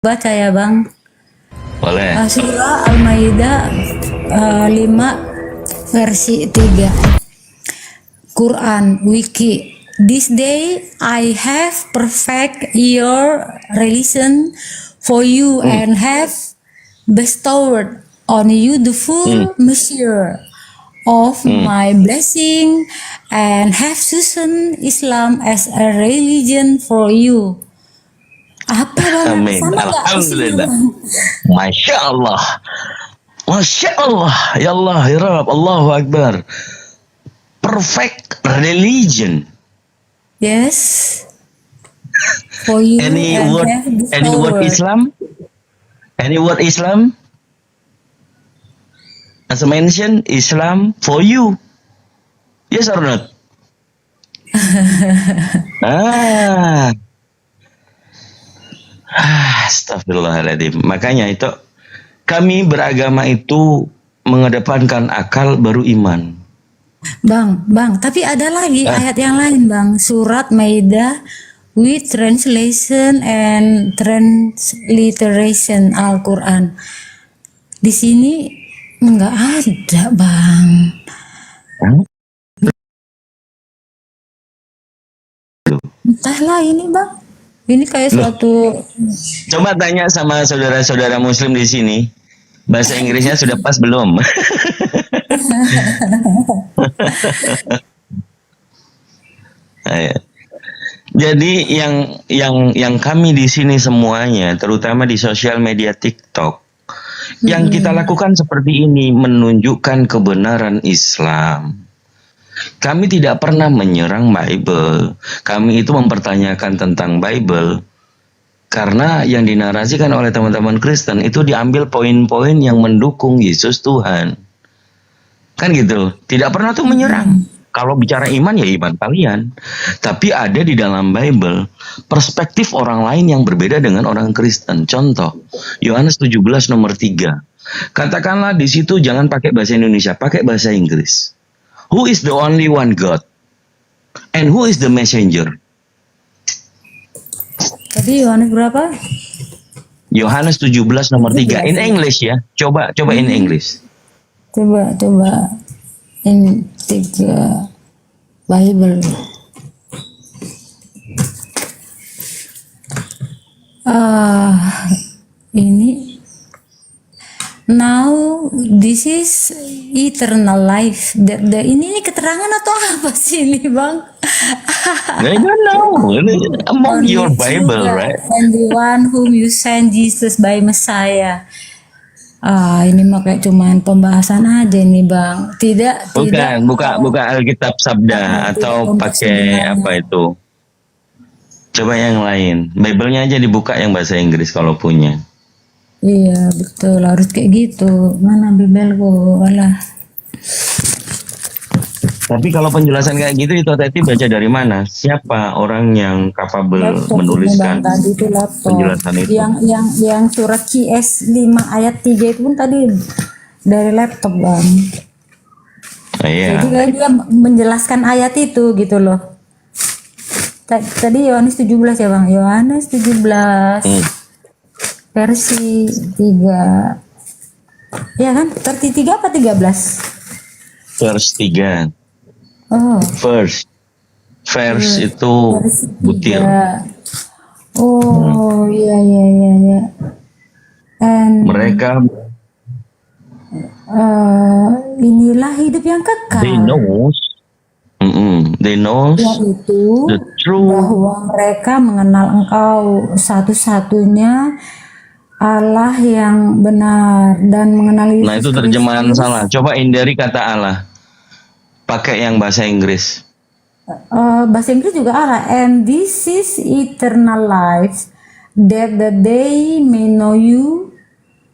Baca ya Bang. Boleh. Surah Al-Maidah 5 versi 3. Quran Wiki. This day I have perfect your religion for you and have bestowed on you the full measure of my blessing and have chosen Islam as a religion for you. Apa Bang? Amin. Sama nggak isinya Alhamdulillah. Bang? Masya Allah. Masya Allah. Ya Allah, ya Rabb. Allahu Akbar. Perfect religion. Yes. For you Any and word, have any word bestowed. Islam? Any word Islam? As I mentioned, Islam for you. Yes or not? Ah. Astagfirullahaladzim. Makanya itu kami beragama itu mengedepankan akal baru iman. Bang, tapi ada lagi ayat yang lain Bang. Surat Maidah with translation and transliteration Al-Quran. Di sini nggak ada Bang. Entahlah ini Bang. Ini kayak suatu Coba tanya sama saudara-saudara Muslim di sini, bahasa Inggrisnya sudah pas belum? Ayo. Jadi yang kami di sini semuanya, terutama di sosial media TikTok, yang kita lakukan seperti ini menunjukkan kebenaran Islam. Kami tidak pernah menyerang Bible. Kami itu mempertanyakan tentang Bible. Karena yang dinarasikan oleh teman-teman Kristen itu diambil poin-poin yang mendukung Yesus Tuhan. Kan gitu. Tidak pernah tuh menyerang. Kalau bicara iman ya iman kalian. Tapi ada di dalam Bible perspektif orang lain yang berbeda dengan orang Kristen. Contoh, Yohanes 17 nomor 3. Katakanlah di situ jangan pakai bahasa Indonesia, pakai bahasa Inggris. Who is the only one God? And who is the messenger? tadi Yohanes berapa? Yohanes 17 nomor 3. In English ya. Coba in English. Coba in 3 Bible. Ini now this is eternal life. Ini keterangan atau apa sih ini Bang? I don't know. Among your Bible, right? And the one whom you send Jesus by Messiah. Ini mah kayak cuman pembahasan aja nih Bang. Tidak. Buka Alkitab Sabda atau pakai apa itu? Coba yang lain. Bible-nya aja dibuka yang bahasa Inggris kalau punya. Iya betul, harus kayak gitu. Mana Bibelku? Alah. Tapi kalau penjelasan kayak gitu itu tadi baca dari mana? Siapa orang yang capable Laptop menuliskan Bang, tadi itu laptop. penjelasan itu? Yang surat QS 5 ayat 3 itu pun tadi dari laptop Bang. Iya. Jadi dia menjelaskan ayat itu gitu loh. Tadi Yohanes 17 ya Bang. Yohanes 17. Versi 3. Ya kan? Versi 3 apa 13? Verse 3. Oh. Verse itu Versi 3. butir. Oh, iya. And Mereka inilah hidup yang kekal. they knows Yaitu the truth. bahwa mereka mengenal Engkau satu-satunya Allah yang benar dan mengenal Yesus Nah itu terjemahan salah. Coba hindari kata Allah. Pakai yang bahasa Inggris. Bahasa Inggris juga Allah. And this is eternal life, that they may know you,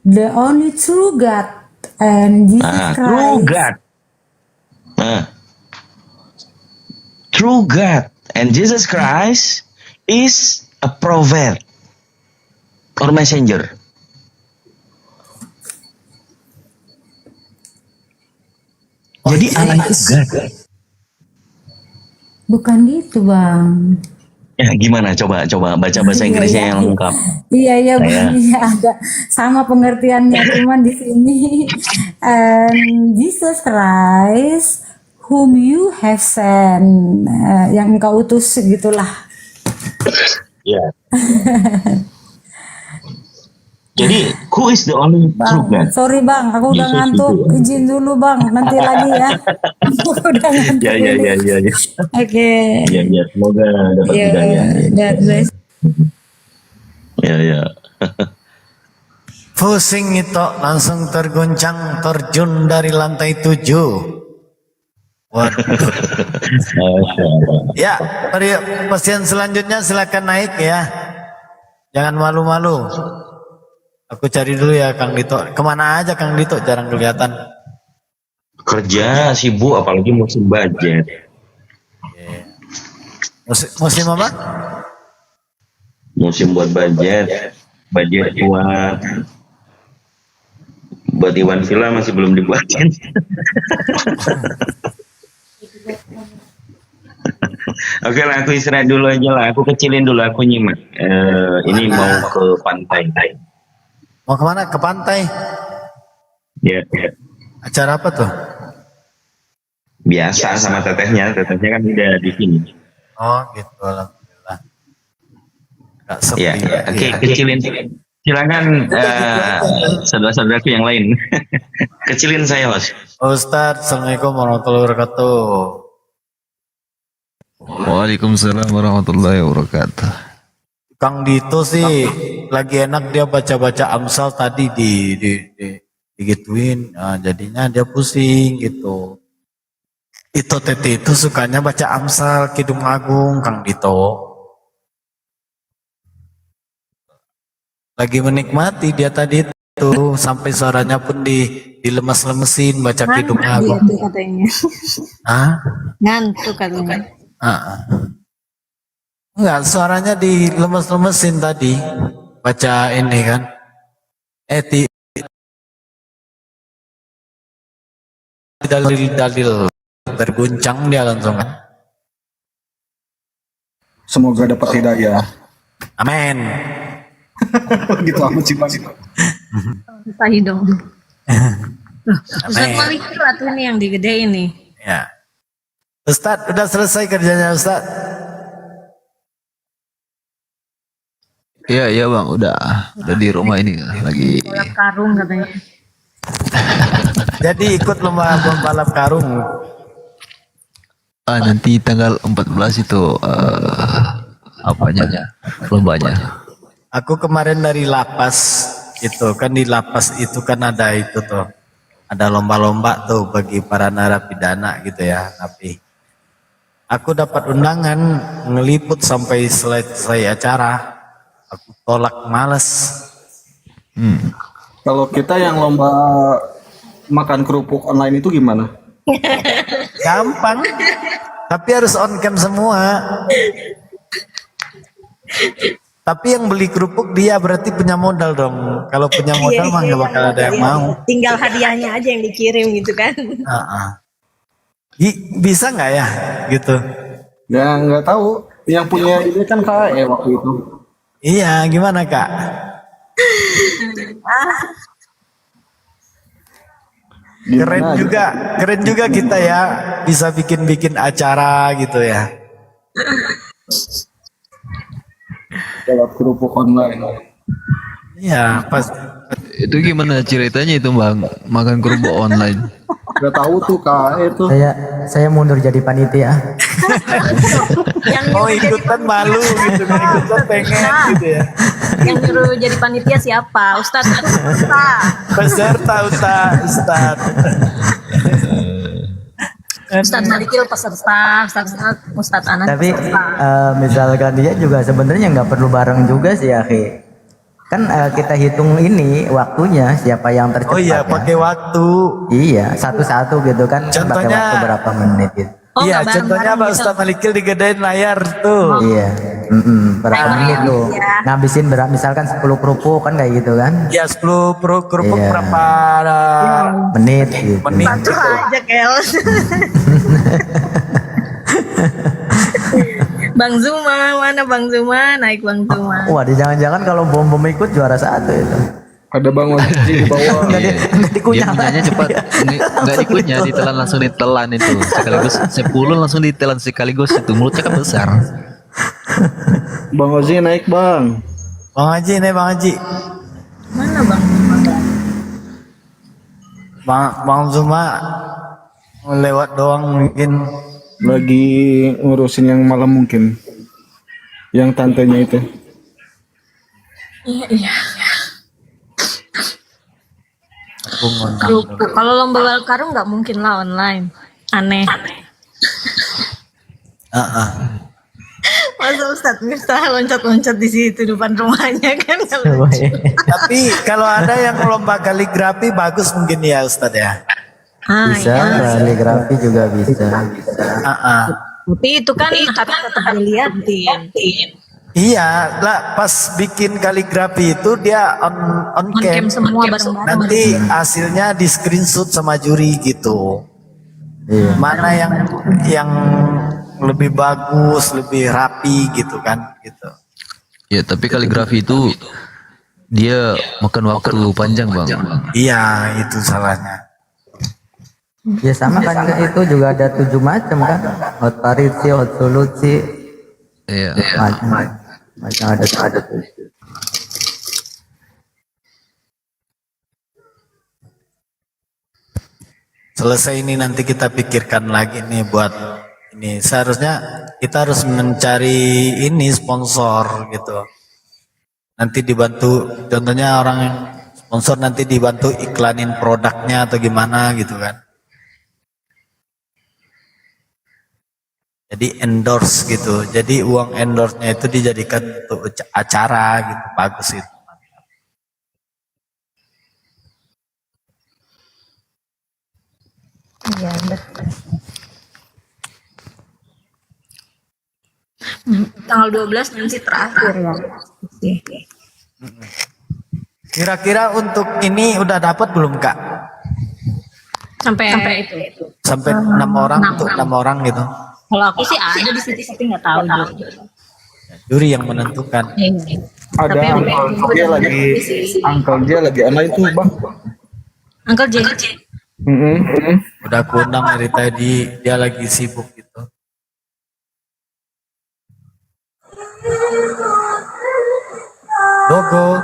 the only true God, and Jesus Christ. True God. True God and Jesus Christ is a prophet or messenger. Jadi Allah itu God. Bukan gitu Bang. Ya gimana? Coba baca bahasa Iya, Inggrisnya iya. yang lengkap. Iya, iya, Saya Bang. Iya, ada sama pengertiannya. Cuman di sini, Jesus Christ, whom you have sent, yang engkau utus, gitulah. ya. Jadi who is the only true Bang, God? sorry Bang, aku udah Yesus ngantuk. itu. Izin dulu Bang, nanti lagi ya. Aku udah ngantuk Ya. ini. Oke. Ya, semoga dapat Ya, hidayah. God bless. Ya. Pusing itu langsung tergoncang terjun dari lantai 7. Waduh. Masya Allah. Ya, mari pasien selanjutnya silakan naik ya. Jangan malu-malu. Aku cari dulu ya Kang Dito. Kemana aja Kang Dito? Jarang kelihatan. Kerja sibuk, apalagi musim budget. Musim apa? Musim buat budget buat Iwan Villa masih belum dibuatin. Oke lah, aku istirahat dulu aja lah. Aku kecilin dulu, aku nyimak. Ini mau ke pantai. Mau kemana? Ke pantai? Ya. Acara apa tuh? Biasa sama tetehnya kan udah di sini. Oh gitu, alhamdulillah. Gak sepi Ya. Oke, ya. kecilin. Silakan saudara-saudaraku yang lain. Kecilin saya, Mas. Ustadz, Assalamualaikum warahmatullahi wabarakatuh. Waalaikumsalam warahmatullahi wabarakatuh. Kang Dito sih lagi enak dia baca-baca Amsal tadi digituin, nah, jadinya dia pusing gitu. Itu Teti itu sukanya baca Amsal Kidung Agung, Kang Dito. Lagi menikmati dia tadi itu sampai suaranya pun dilemes-lemesin baca Kidung Agung. Ngantuk katanya. Hah? Ngantuk katanya. Enggak, suaranya dilemes-lemesin tadi baca ini kan. Dalil-dalil terguncang dia langsung kan. Semoga dapat hidayah. Amin. Gitu amat sih Mas. Tahi dong. Ustaz Amin. Malik tuh nih yang digedein nih. Ya. Ustadz, udah selesai kerjanya Ustadz? Iya bang, udah di rumah ini lagi. Balap karung katanya. Jadi ikut lomba balap karung. Nanti tanggal 14 itu lombanya. Aku kemarin dari lapas itu kan, di lapas itu kan ada itu tuh, ada lomba-lomba tuh bagi para narapidana gitu ya. Tapi aku dapat undangan ngeliput sampai selesai acara. Aku tolak, males. Kalau kita yang lomba makan kerupuk online itu gimana? Gampang, tapi harus on cam semua. Tapi yang beli kerupuk dia berarti punya modal dong. Kalau punya modal mah nggak bakal ada yang mau. Tinggal hadiahnya aja yang dikirim gitu kan. Bisa nggak ya gitu? Ya nggak tahu. Yang punya ide kan KAE waktu itu. Iya, gimana Kak? Keren juga kita ya, bisa bikin acara gitu ya. Balap kerupuk online. Iya, pas Itu gimana ceritanya itu bang, makan kerupuk online? Gak tahu tuh KAE itu. Saya mundur jadi panitia. mau ikutan malu gitu, ikutan pengen gitu ya. Yang nyuruh jadi panitia siapa? Ustadz itu Peserta Ustadz. Ustadz Malikil peserta, Ustadz Anan Tapi peserta. misalkan dia juga sebenarnya nggak perlu bareng juga sih, akhi. Kan kita hitung ini waktunya siapa yang tercepat. Oh iya, ya. pakai waktu. Iya, satu-satu gitu kan. Pakai Contohnya- waktu berapa menit gitu. Oh, Iya, nggak contohnya bareng-bareng Pak gitu. Ustadz Malikil digedein layar tuh. Iya. Berapa Timer menit ya, tuh? iya. Ngabisin berapa, misalkan 10 kerupuk kan kayak gitu kan. Ya 10 kerupuk Iya. berapa Menit gitu. menit Satu gitu. aja Kel. Bang Zuma, mana Bang Zuma? Naik Bang Zuma. Waduh, jangan-jangan kalau bom ikut juara 1 itu. Ada Bang Oji di bawah. Nggak Iya. nggak Dia dikunyah punyanya lagi. cepat, nggak dikunyah, ditelan langsung ditelan itu sekaligus 10 langsung ditelan sekaligus itu mulutnya kan besar. Bang Oji naik Bang. Bang Haji nih Bang Haji. Mana Bang Zuma? Bang Zuma lewat doang mungkin. Lagi ngurusin yang malam mungkin. Yang tantenya itu. Iya. Aku ngundang. Kerupuk. Kalau lomba balap karung nggak mungkin lah online. Aneh. Masa Ustadz Miftah loncat-loncat di situ depan rumahnya kan? Tapi kalau ada yang lomba kaligrafi bagus mungkin ya Ustadz ya. Bisa, kaligrafi juga bisa. Tapi itu kan harus tetap dilihatin. Iya, lah pas bikin kaligrafi itu dia on On cam cam. semua bareng-bareng. Nanti hasilnya di screenshot sama juri gitu. Iya. Mana yang lebih bagus, lebih rapi gitu kan, gitu. Ya tapi kaligrafi itu dia makan waktu panjang bang. Iya, itu salahnya. Ya sama kan itu juga ada 7 macam kan. Hot Parisi, hot solusi, Iya. macam ada 7. Selesai ini nanti kita pikirkan lagi nih buat ini. Seharusnya kita harus mencari ini sponsor gitu. Nanti dibantu, contohnya orang yang sponsor nanti dibantu iklanin produknya atau gimana gitu kan. Jadi endorse gitu. Jadi uang endorse-nya itu dijadikan untuk acara gitu. Bagus itu. Iya, betul. Tanggal 12 nanti terakhir ya. Kira-kira untuk ini udah dapat belum Kak? Sampai itu. Sampai 6 orang untuk 6 orang gitu. Kalau aku sih ada di situ tapi nggak tahu juga. Juri yang menentukan. Ada Tapi Uncle dia lagi online tuh Bang. Uncle J. Udah aku undang dari tadi, dia lagi sibuk gitu. Logo.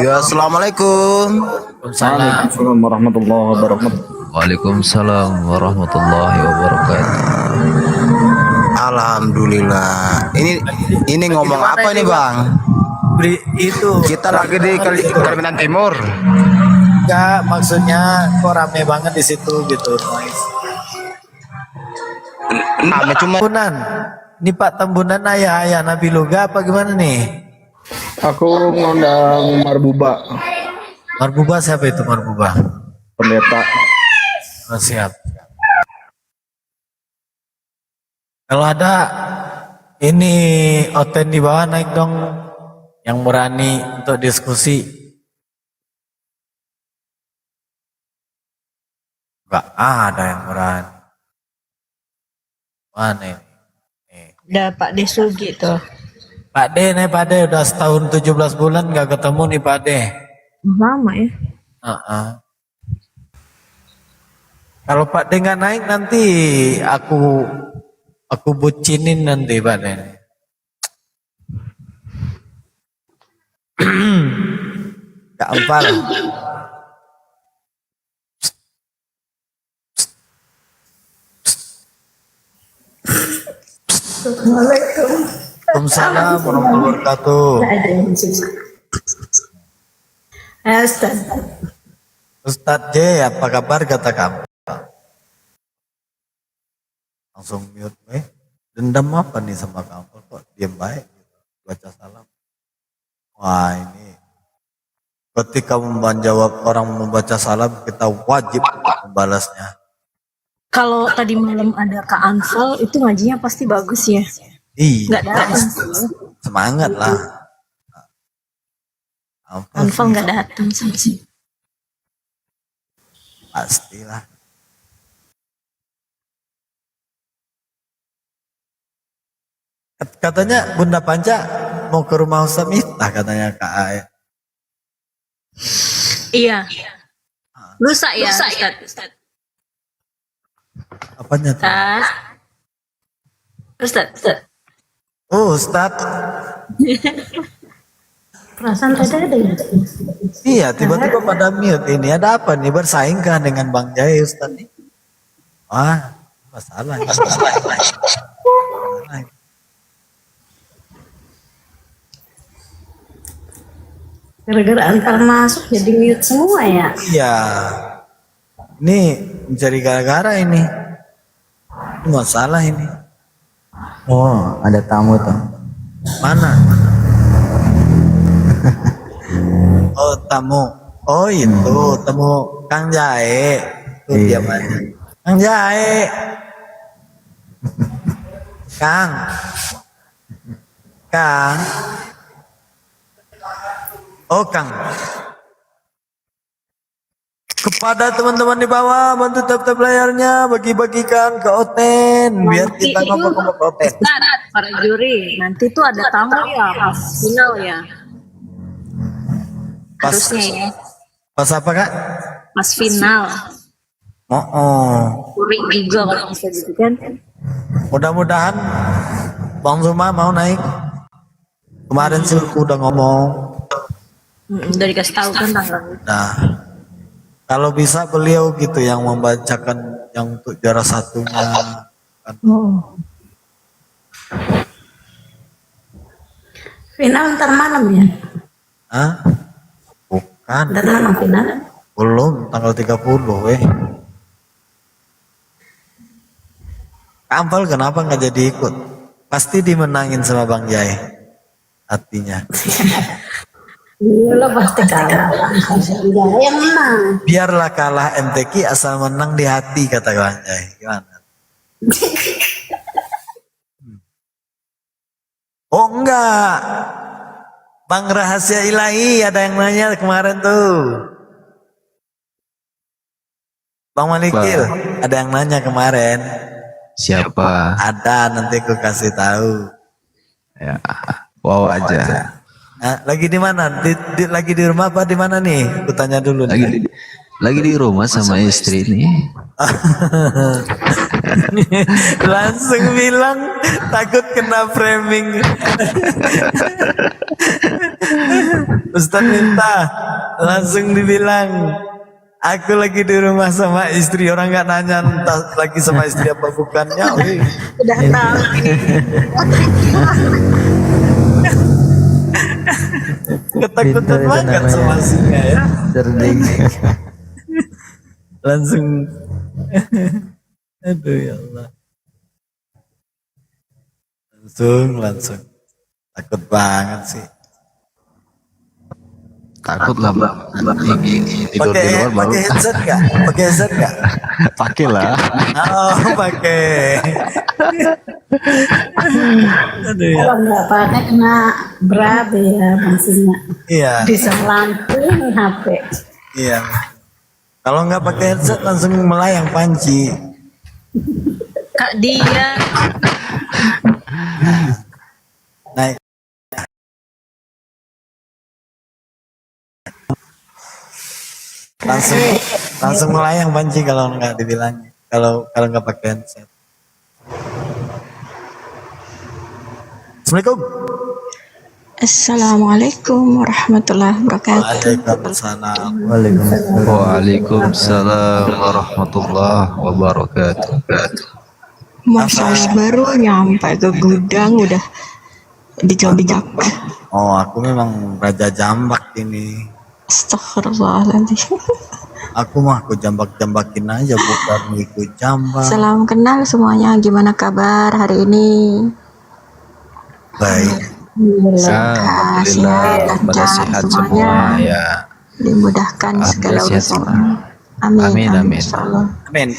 Ya, assalamualaikum. Waalaikumsalam. Assalamualaikum warahmatullahi wabarakatuh. Waalaikumsalam warahmatullahi wabarakatuh. Alhamdulillah. Ini ngomong apa nih Bang? Itu Kita lagi di Kalimantan Timur. enggak, maksudnya kok rame banget di situ gitu. Noise. Cuma Tambunan. Ini Pak Tambunan ayah Nabi Luga apa gimana nih? Aku ngundang Marbuba, Marbuba siapa itu Marbuba? pendeta. Oh, siap. Kalau ada ini Oten di bawah naik dong, yang berani untuk diskusi. Enggak ada yang berani. Mana ini? Udah Pak Desugi tuh. Pak D nih Pak D udah setahun 17 bulan nggak ketemu nih Pak D. Lama ya. Kalau Pak D nggak naik nanti aku bucinin nanti Pak D. Gak empal. Waalaikumsalam warahmatullahi wabarakatuh. Ustadz J, apa kabar kata kamu? Langsung mute, dendam apa nih sama kamu? Kok diam baik? Baca salam. Wah ini, ketika menjawab orang membaca salam, kita wajib untuk membalasnya. Kalau tadi malam ada Kak Anfal itu ngajinya pasti bagus ya. Iya, Nggak datang. semangat lah. Anfal nggak datang sih. Pastilah. Katanya Bunda Panca mau ke rumah Ustaz Miftah katanya Kak Ae. Iya. Lusa ya, Ustaz. Apanya tuh? Ustaz. Oh, Ustaz. Perasaan tadi ada ya? Iya, tiba-tiba pada mute ini. Ada apa nih? Bersaingkah dengan Bang Jai Ustaz nih? Wah, masalah. Gara-gara antar masuk jadi mute semua ya. Iya. Ini mencari gara-gara ini. Ini masalah ini. Oh, ada tamu tuh. Mana? Oh, tamu. Oh, itu tamu Kang Jae. Tuh dia mana? Kang Jae. Kang. Oh, Kang. Kepada teman-teman di bawah, bantu tap-tap layarnya, bagi-bagikan ke Oten biar Nanti kita ngomong ke Oten. Ustaz, para juri, nanti tuh ada tamu ya, pas final ya. Pas, Harusnya ya, pas apa Kak? pas final. Juri juga kalau bisa gitu kan. Mudah-mudahan Bang Zuma mau naik. Kemarin sih udah ngomong. Udah dikasih tahu kan tanggalnya. Nah, kalau bisa beliau gitu yang membacakan yang untuk juara satunya. Final ntar malam ya? Hah? Bukan. Ntar malam final? Belum, tanggal 30 Kampal kenapa nggak jadi ikut? Pasti dimenangin sama Bang Jai. Hatinya. Iya lo pasti kalah. Yang menang. Biarlah kalah MTQ asal menang di hati kata Bang Jai. Gimana? Oh enggak. Bang Rahasia Ilahi ada yang nanya kemarin tuh. Bang Malikil ada yang nanya kemarin. Siapa? Ada, nanti aku kasih tahu. Ya, wow aja. Nah, lagi di mana? Lagi di rumah apa di mana nih? Aku tanya dulu. Lagi di rumah sama istri nih. Langsung bilang takut kena framing. Ustaz minta langsung dibilang aku lagi di rumah sama istri. Orang nggak nanya entah lagi sama istri apa bukannya. Udah tahu ini. Ketakutan Pintu itu banget namanya. sama singa ya. Cerdik. Langsung. Aduh ya Allah. Langsung. Takut banget sih. Takut lah, Bang. Tidur di luar baru. Pakai headset nggak? Pakai headset nggak? Pakai lah. Oh, pakai. Aduh ya. Kalau nggak pakai kena berabe ya Bang Singa. Iya, Bisa melantuin HP. iya. Kalau nggak pakai headset langsung melayang panci. Kak dia Naik. Langsung melayang panci kalau nggak dibilang. Kalau nggak pakai headset. Assalamualaikum. Assalamualaikum warahmatullahi wabarakatuh. Waalaikumsalam. Waalaikumsalam. Waalaikumsalam warahmatullahi wabarakatuh. Masya baru nyampe ke gudang udah dijambak. Oh, aku memang raja jambak ini. Astagfirullahaladzim. Aku mah aku jambak-jambakin aja bukan ikut jambak. Salam kenal semuanya. Gimana kabar hari ini? Baik. Alhamdulillah, pada lancar sehat semuanya. semua ya. Dimudahkan segala Sehat urusan. semua. Amin. Amin. Insyaallah. Amin.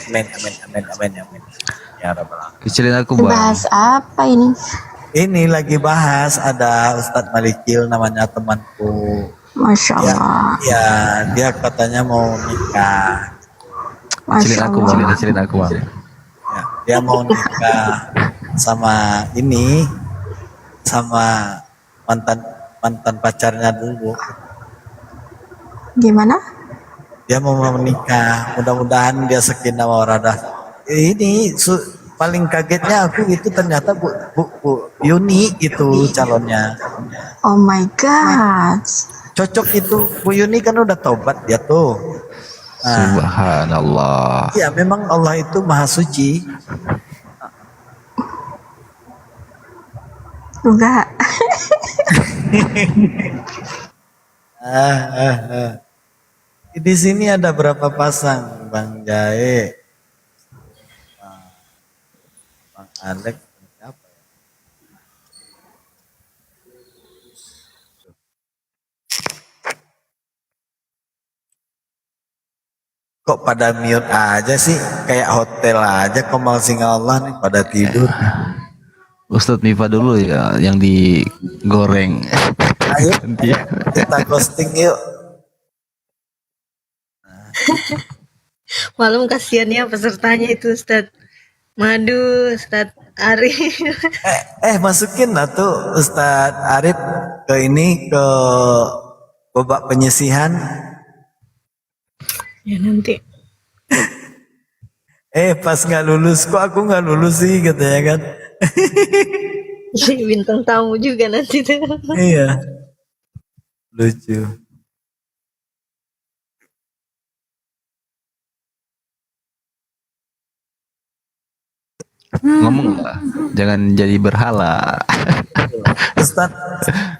Ya Rabbal Alamin. Kecilin aku, Bang. Bahas apa ini? Ini lagi bahas ada Ustadz Malikil namanya temanku. Masya Allah. Ya, dia katanya mau nikah. Masya Allah. Kecilin aku, Bang. Ya, dia mau nikah sama ini sama mantan mantan pacarnya dulu. Gimana? Dia mau menikah, mudah-mudahan dia sakinah mawaddah. Ini paling kagetnya aku itu ternyata Bu Yuni itu calonnya. Oh my god. Cocok itu, Bu Yuni kan udah tobat dia tuh. Nah, Subhanallah. ya memang Allah itu maha suci. Enggak. Ah. Di sini ada berapa pasang, Bang Jae, Bang Alex, siapa ya? Kok pada mute aja sih? Kayak hotel aja, Komal Singa Allah nih pada tidur. Ustadz Mifa dulu ya yang digoreng. Ayo, Ganti. kita ghosting yuk. Malam kasihannya pesertanya itu Ustadz Madu, Ustadz Ari. Masukin lah tuh Ustadz Arif ke ini, ke babak penyisihan. Ya nanti. Pas nggak lulus, kok aku nggak lulus sih katanya kan. Bintang tamu juga nanti tuh. Iya, lucu. Ngomong lah, jangan jadi berhala.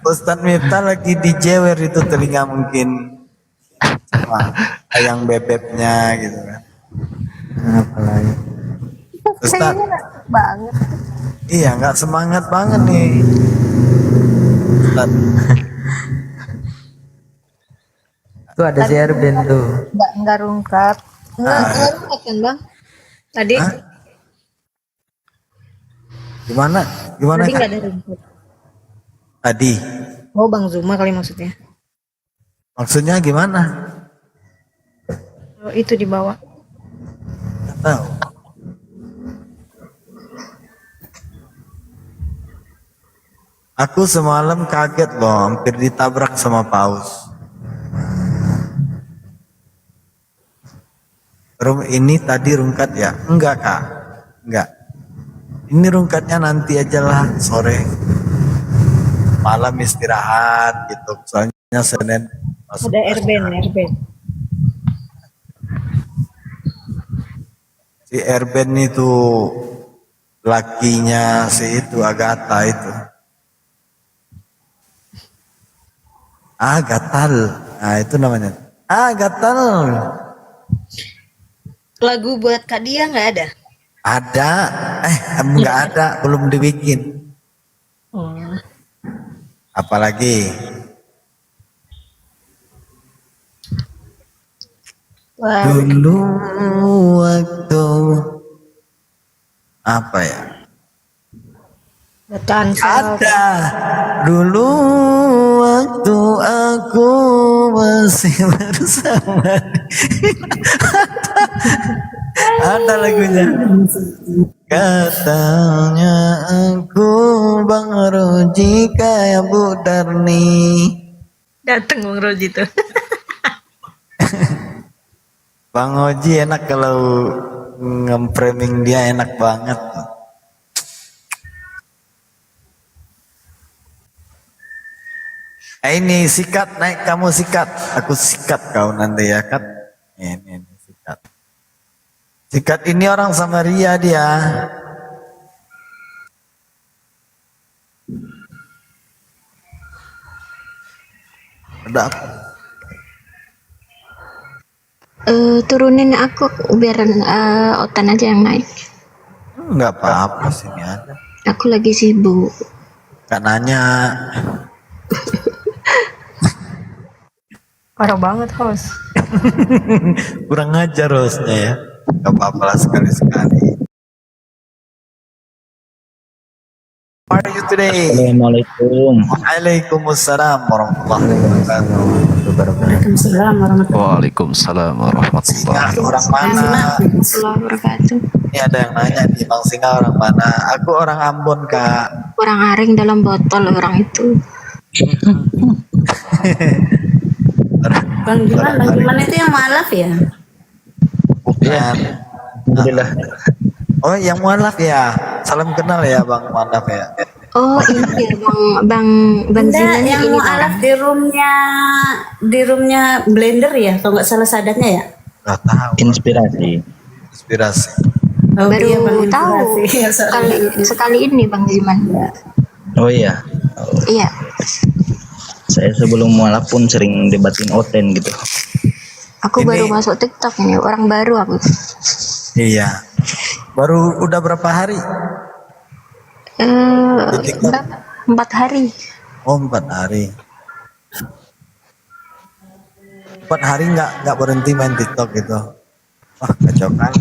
Ustadz Miftah lagi dijewer itu telinga mungkin sama ayang bebeknya gitu kan. Apalagi. Ustadz, Banget. iya nggak semangat banget nih. Ustadz, Tuh ada si Erben tuh. Enggak rungkat. Enggak rungkat kan Bang? Tadi Hah? Gimana? Gimana tadi Kak? enggak ada rungkat. Tadi, Oh Bang Zuma kali maksudnya. maksudnya gimana? Oh, itu dibawa. Nggak tahu. Aku semalam kaget loh, hampir ditabrak sama paus. Ini tadi rungkat ya? Enggak Kak, enggak. Ini rungkatnya nanti aja lah, sore. Malam istirahat gitu, soalnya Senin masuk. Ada Erben. Si Erben itu lakinya si itu Agatha itu. Gatal. Nah itu namanya. Gatal. Lagu buat Kak Dia nggak ada? Ada. Enggak ada, belum dibikin. Oh. Apalagi Wah, dulu waktu apa ya? bacaan Ada dulu waktu aku masih bersama. Ada lagunya. Katanya aku Bang Roji kayak Bu Darni. dateng Bang Roji tuh. Bang Oji enak kalau nge-framing dia enak banget. Ini sikat, naik kamu sikat. Aku sikat kau nanti ya kan. Ini sikat. Sikat ini orang Samaria dia. Ada apa? Turunin aku biar Otan aja yang naik. Enggak apa-apa sini ada. Aku lagi sibuk. Gak nanya. Parah banget host. Kurang ajar hostnya ya. Gak apa-apa lah sekali-sekali. How are you today? Assalamualaikum. Waalaikumsalam warahmatullahi wabarakatuh. Waalaikumsalam warahmatullahi Waalaikumsalam warahmatullahi Singa orang mana? Warahmatullahi wabarakatuh. Ini ada yang nanya nih, Bang Singa orang mana? Aku orang Ambon Kak. kurang aring dalam botol orang itu. Bang Diman itu yang mualaf ya? Bukan. Alhamdulillah. Oh, yang mualaf ya. Salam kenal ya Bang Mualaf ya. Oh ini ya bang Enggak, Ziman yang ini mualaf Bang. di roomnya Blender ya, kalau nggak salah sadatnya ya. Gak tahu. Inspirasi. Inspirasi. Oh, Baru iya, Bang tahu Inspirasi. sekali ini Bang Ziman. Oh iya. Iya. Saya sebelum mualaf pun sering debatin Oten gitu. Aku Ini- baru masuk TikTok ini, orang baru aku. Iya. Baru udah berapa hari? Di TikTok? Berapa? 4 hari. Oh, 4 hari. 4 hari nggak berhenti main TikTok gitu. Wah, kacau kan?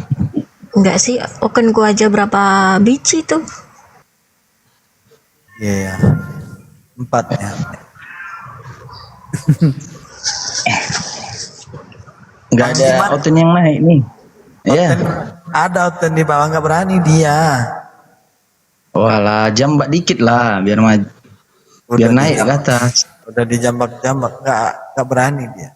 Enggak sih, okenku aja berapa biji tuh. Iya. 4 ya. Nggak ada Oten yang naik nih. Iya. Ada Oten di bawah nggak berani dia. Walah, jambak dikit lah biar biar naik ke atas. Udah dijambak-jambak nggak berani dia.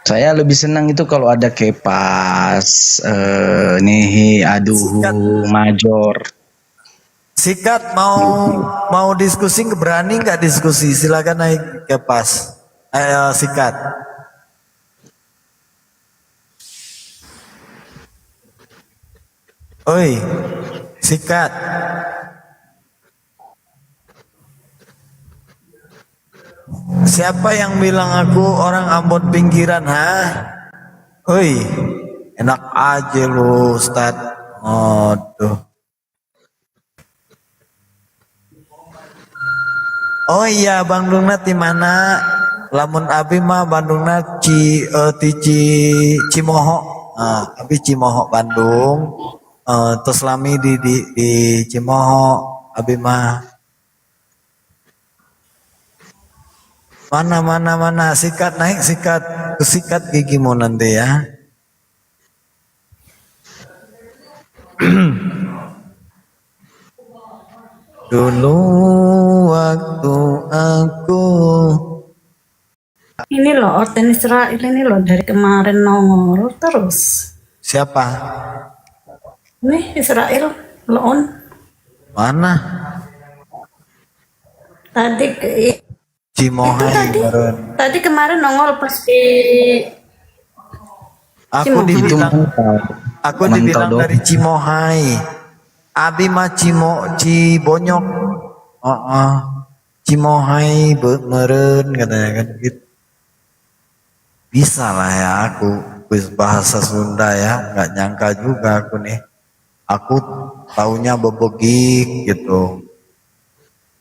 Saya lebih senang itu kalau ada Kepas, Nehi, Aduhu, Major. Sikat mau diskusi berani nggak diskusi? Silakan naik ke pas. Ayo sikat. Oi, sikat. Siapa yang bilang aku orang Ambon pinggiran, ha? Oi, enak aja lu, Ustad. Aduh. Oh iya, Bandungna di mana? Lamun abi mah Bandungna Cimoho. Abi Cimoho Bandung. Terus lami di Cimoho. Abi mah mana sikat naik sikat gigimu nanti ya. Dulu waktu aku Ini loh, Orten Israel ini loh dari kemarin nongol terus. siapa? Nih Israel loon Mana? tadi Cimohai meren. tadi kemarin nongol pas di Aku dibilang Mantau dong. dari Cimohai. Abi mah Cibonyok. Cimohai meren katanya kan gitu. Bisa lah ya aku bahasa Sunda ya, nggak nyangka juga aku nih. Aku taunya bebegik gitu.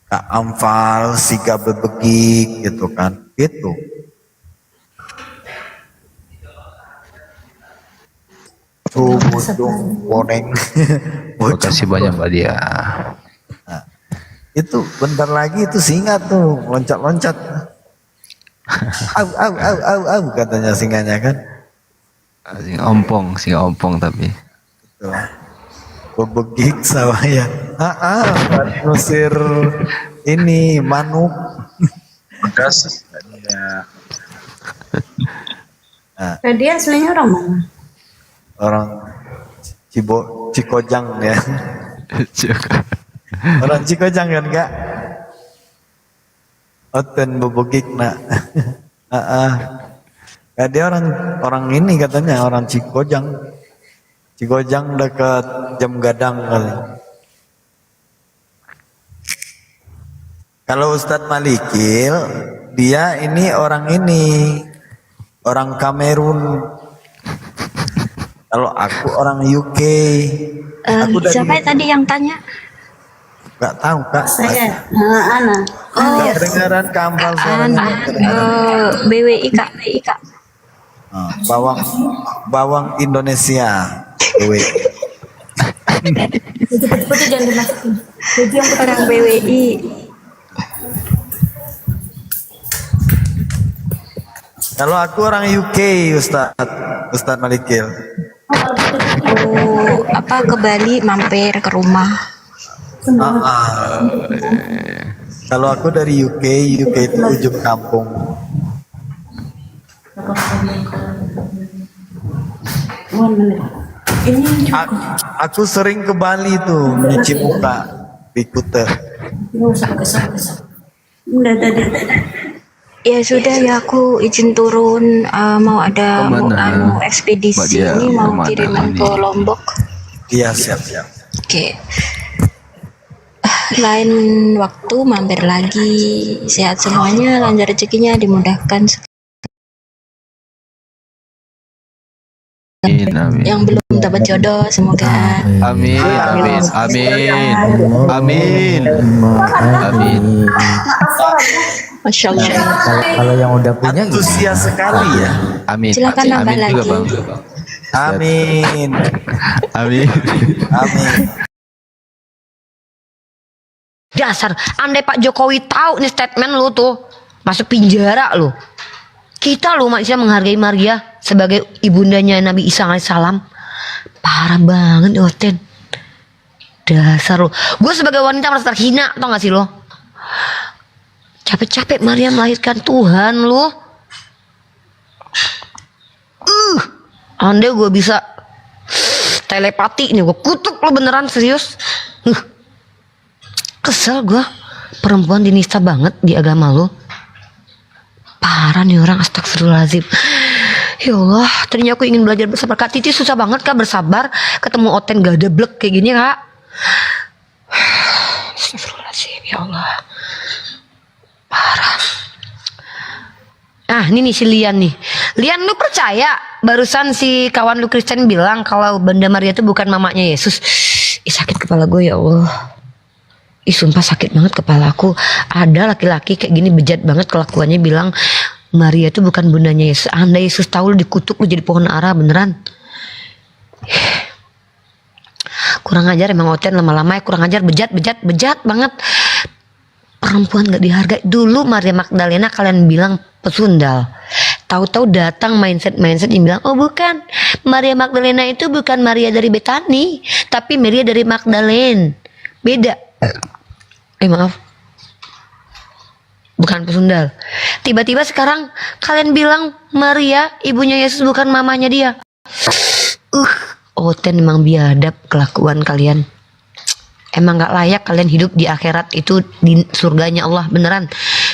Kak Amfal, Siga bebegik gitu kan. Gitu. Tuh bojong boneng. Terima kasih banyak Mbak Dia. Itu bentar lagi itu singa tuh loncat-loncat. Au katanya singanya kan. Singa ompong tapi. Tuh. Bebegik sawah ya. Ngusir ini manuk. Makasih. dia aslinya orang mana? Orang Cikojang ya. Orang Cikojang kan Kak? Oten bebegik nak. Dia orang ini katanya orang Cikojang. Cikojang dekat Jam Gadang kali. Kalau Ustadz Malikil, dia ini orang Kamerun. Kalau aku orang UK. Aku Siapa tadi yang tanya? Gak tahu Kak. Saya Ana. Gak kedengaran kampal suaranya. BWI Kak. Bawang Indonesia. Putih jangan dimasukin. Orang BWI. Kalau aku orang UK Ustadz Malikil. Ke Bali mampir ke rumah. Kalau aku dari UK itu ujung kampung. Aku sering ke Bali tuh nyuci muka di Kuta. Ya sudah ya, aku izin turun. Mau ada mau ekspedisi Mbak Dia, ini mau kemana kiriman ini? ke Lombok. Iya siap. Oke. Lain waktu mampir lagi. Sehat semuanya, lancar rezekinya, dimudahkan. Amin, amin. Yang belum dapat jodoh, semoga. Amin, amin, amin, amin, amin. Masya Allah. Kalau yang udah punya gimana? Antusias sekali ya. Amin. Silakan nambah Amin juga, lagi. Bang. Amin. Amin. Amin. Dasar, andai Pak Jokowi tahu nih statement lu tuh, masuk penjara lu. Kita lu manusia menghargai Maria sebagai ibundanya Nabi Isa alaihissalam. Parah banget nih Oten. Dasar lu. Gue sebagai wanita merasa terhina, tau gak sih lo? Capek-capek Maria melahirkan Tuhan lu. Andai gue bisa telepati nih, gue kutuk lu beneran serius. Kesel gue, perempuan dinista banget di agama lo. Parah nih orang, astagfirullahaladzim. Ya Allah, tadinya aku ingin belajar bersabar. Kak Titi susah banget Kak bersabar. Ketemu Oten gak ada blek kayak gini Kak. Astagfirullahaladzim, ya Allah. Parah. Ah ini nih si Lian nih. Lian, lu percaya barusan si kawan lu Kristen bilang kalau Bunda Maria itu bukan mamanya Yesus? Ih sakit kepala gue ya Allah. Ih sumpah sakit banget kepalaku. Ada laki-laki kayak gini bejat banget kelakuannya bilang Maria itu bukan bundanya Yesus. Andai Yesus tahu lu dikutuk lu jadi pohon ara beneran. Kurang ajar emang Oten, lama-lama ya kurang ajar, bejat banget. Perempuan gak dihargai. Dulu Maria Magdalena kalian bilang pesundal. Tahu-tahu datang mindset yang bilang, oh bukan, Maria Magdalena itu bukan Maria dari Betani, tapi Maria dari Magdalene. Beda. Maaf, bukan pesundal. Tiba-tiba sekarang kalian bilang Maria ibunya Yesus bukan mamanya dia. Oten emang biadab kelakuan kalian. Emang gak layak kalian hidup di akhirat itu, di surganya Allah beneran.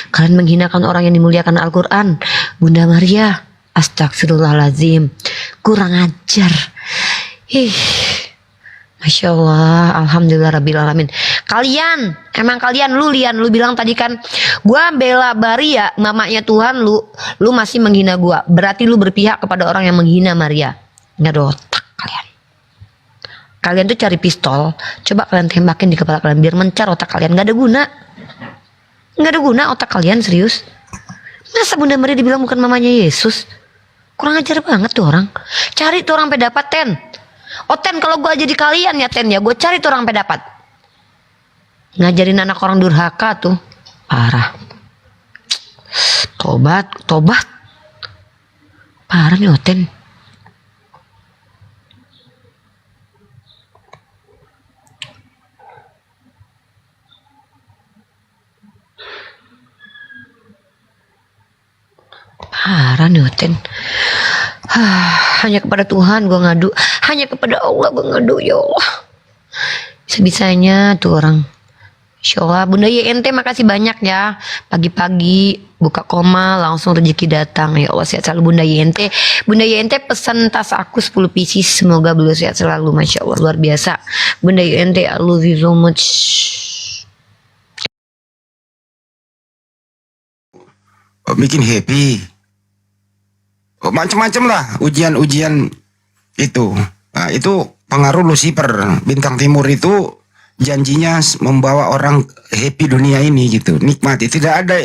Kalian menghinakan orang yang dimuliakan Al-Quran. Bunda Maria, astagfirullahaladzim, kurang ajar. Masya Allah, alhamdulillah rabbil alamin. Kalian, emang kalian, lu bilang tadi kan, gua bela Maria, mamanya Tuhan, lu masih menghina gua. Berarti lu berpihak kepada orang yang menghina Maria. Nggak ada otak kalian. Kalian tuh cari pistol, coba kalian tembakin di kepala kalian biar mencar otak kalian. Nggak ada guna. Nggak ada guna otak kalian, serius. Masa Bunda Maria dibilang bukan mamanya Yesus? Kurang ajar banget tuh orang. Cari tuh orang sampai dapat, Ten. Ten, kalau gue jadi kalian ya Ten ya, gue cari tuh orang sampai dapat. Ngajarin anak orang durhaka tuh, parah. Tobat. Parah nih Ten. Parah nih Ten. Hanya kepada Tuhan gue ngadu, hanya kepada Allah gue ngadu, ya Allah. Sebisanya tuh orang. Insya Allah. Bunda YNT makasih banyak ya. Pagi-pagi buka koma langsung rezeki datang. Ya Allah sehat selalu Bunda YNT. Bunda YNT pesan tas aku 10 pieces. Semoga beliau sehat selalu. Masya Allah luar biasa. Bunda YNT I love you so much. Bikin happy. Macam-macam lah ujian-ujian itu. Nah, itu pengaruh Lucifer. Bintang timur itu janjinya membawa orang happy dunia ini gitu. Nikmati. Tidak ada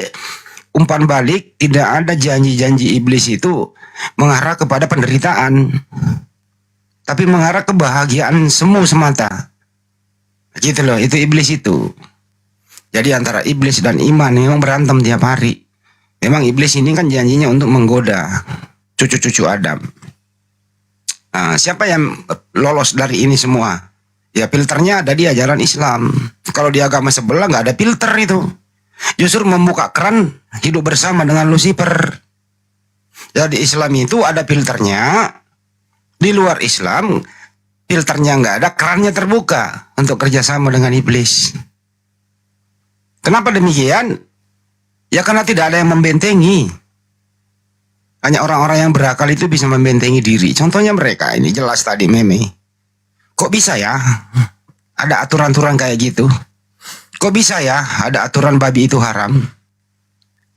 umpan balik, tidak ada janji-janji iblis itu mengarah kepada penderitaan. Tapi mengarah kebahagiaan semu semata. Gitu loh, itu iblis itu. Jadi antara iblis dan iman memang berantem tiap hari. Memang iblis ini kan janjinya untuk menggoda cucu-cucu Adam. Nah, siapa yang lolos dari ini semua? Ya filternya ada di ajaran Islam. Kalau di agama sebelah nggak ada filter itu. Justru membuka keran hidup bersama dengan Lucifer. Jadi Islam itu ada filternya. Di luar Islam filternya nggak ada, kerannya terbuka untuk kerjasama dengan iblis. Kenapa demikian? Ya karena tidak ada yang membentengi. Hanya orang-orang yang berakal itu bisa membentengi diri. Contohnya mereka ini jelas tadi meme. Kok bisa ya ada aturan-aturan kayak gitu? Kok bisa ya ada aturan babi itu haram?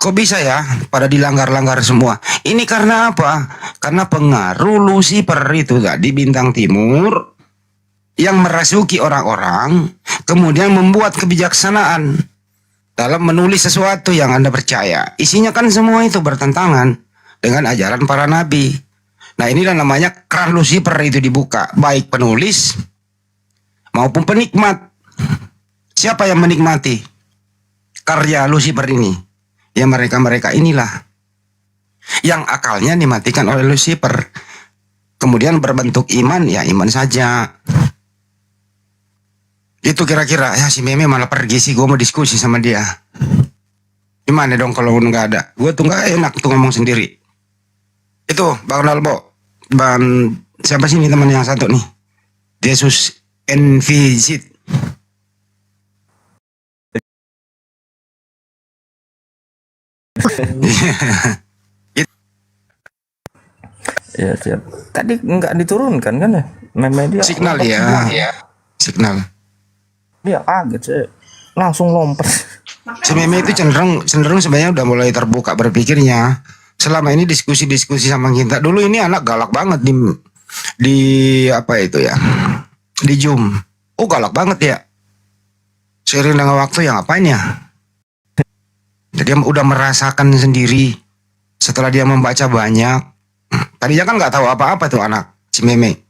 Kok bisa ya pada dilanggar-langgar semua? Ini karena apa? Karena pengaruh Lucifer itu tadi bintang timur yang merasuki orang-orang, kemudian membuat kebijaksanaan dalam menulis sesuatu yang Anda percaya. Isinya kan semua itu bertentangan dengan ajaran para nabi. Nah inilah namanya keran Lucifer itu dibuka. Baik penulis maupun penikmat. Siapa yang menikmati karya Lucifer ini? Ya mereka-mereka inilah yang akalnya dimatikan oleh Lucifer. Kemudian berbentuk iman, ya iman saja. Itu kira-kira. Ya si Meme malah pergi sih, gue mau diskusi sama dia. Gimana dong kalau nggak ada? Gue tuh nggak enak tuh ngomong sendiri. Itu Bang Nalbo, Bang siapa sih ini teman yang satu nih? Yesus Envisit. Ya siap. Tadi nggak diturunkan kan ya? Meme dia. Signal ya. Signal. Dia kaget sih. Langsung lompat. Si Meme itu cenderung sebenarnya udah mulai terbuka berpikirnya. Selama ini diskusi-diskusi sama kita. Dulu ini anak galak banget di apa itu ya? Di Zoom. Oh galak banget ya. Seiring dengan waktu ya ngapain ya? Jadi dia udah merasakan sendiri setelah dia membaca banyak. Tadinya kan nggak tahu apa-apa tuh anak si Meme.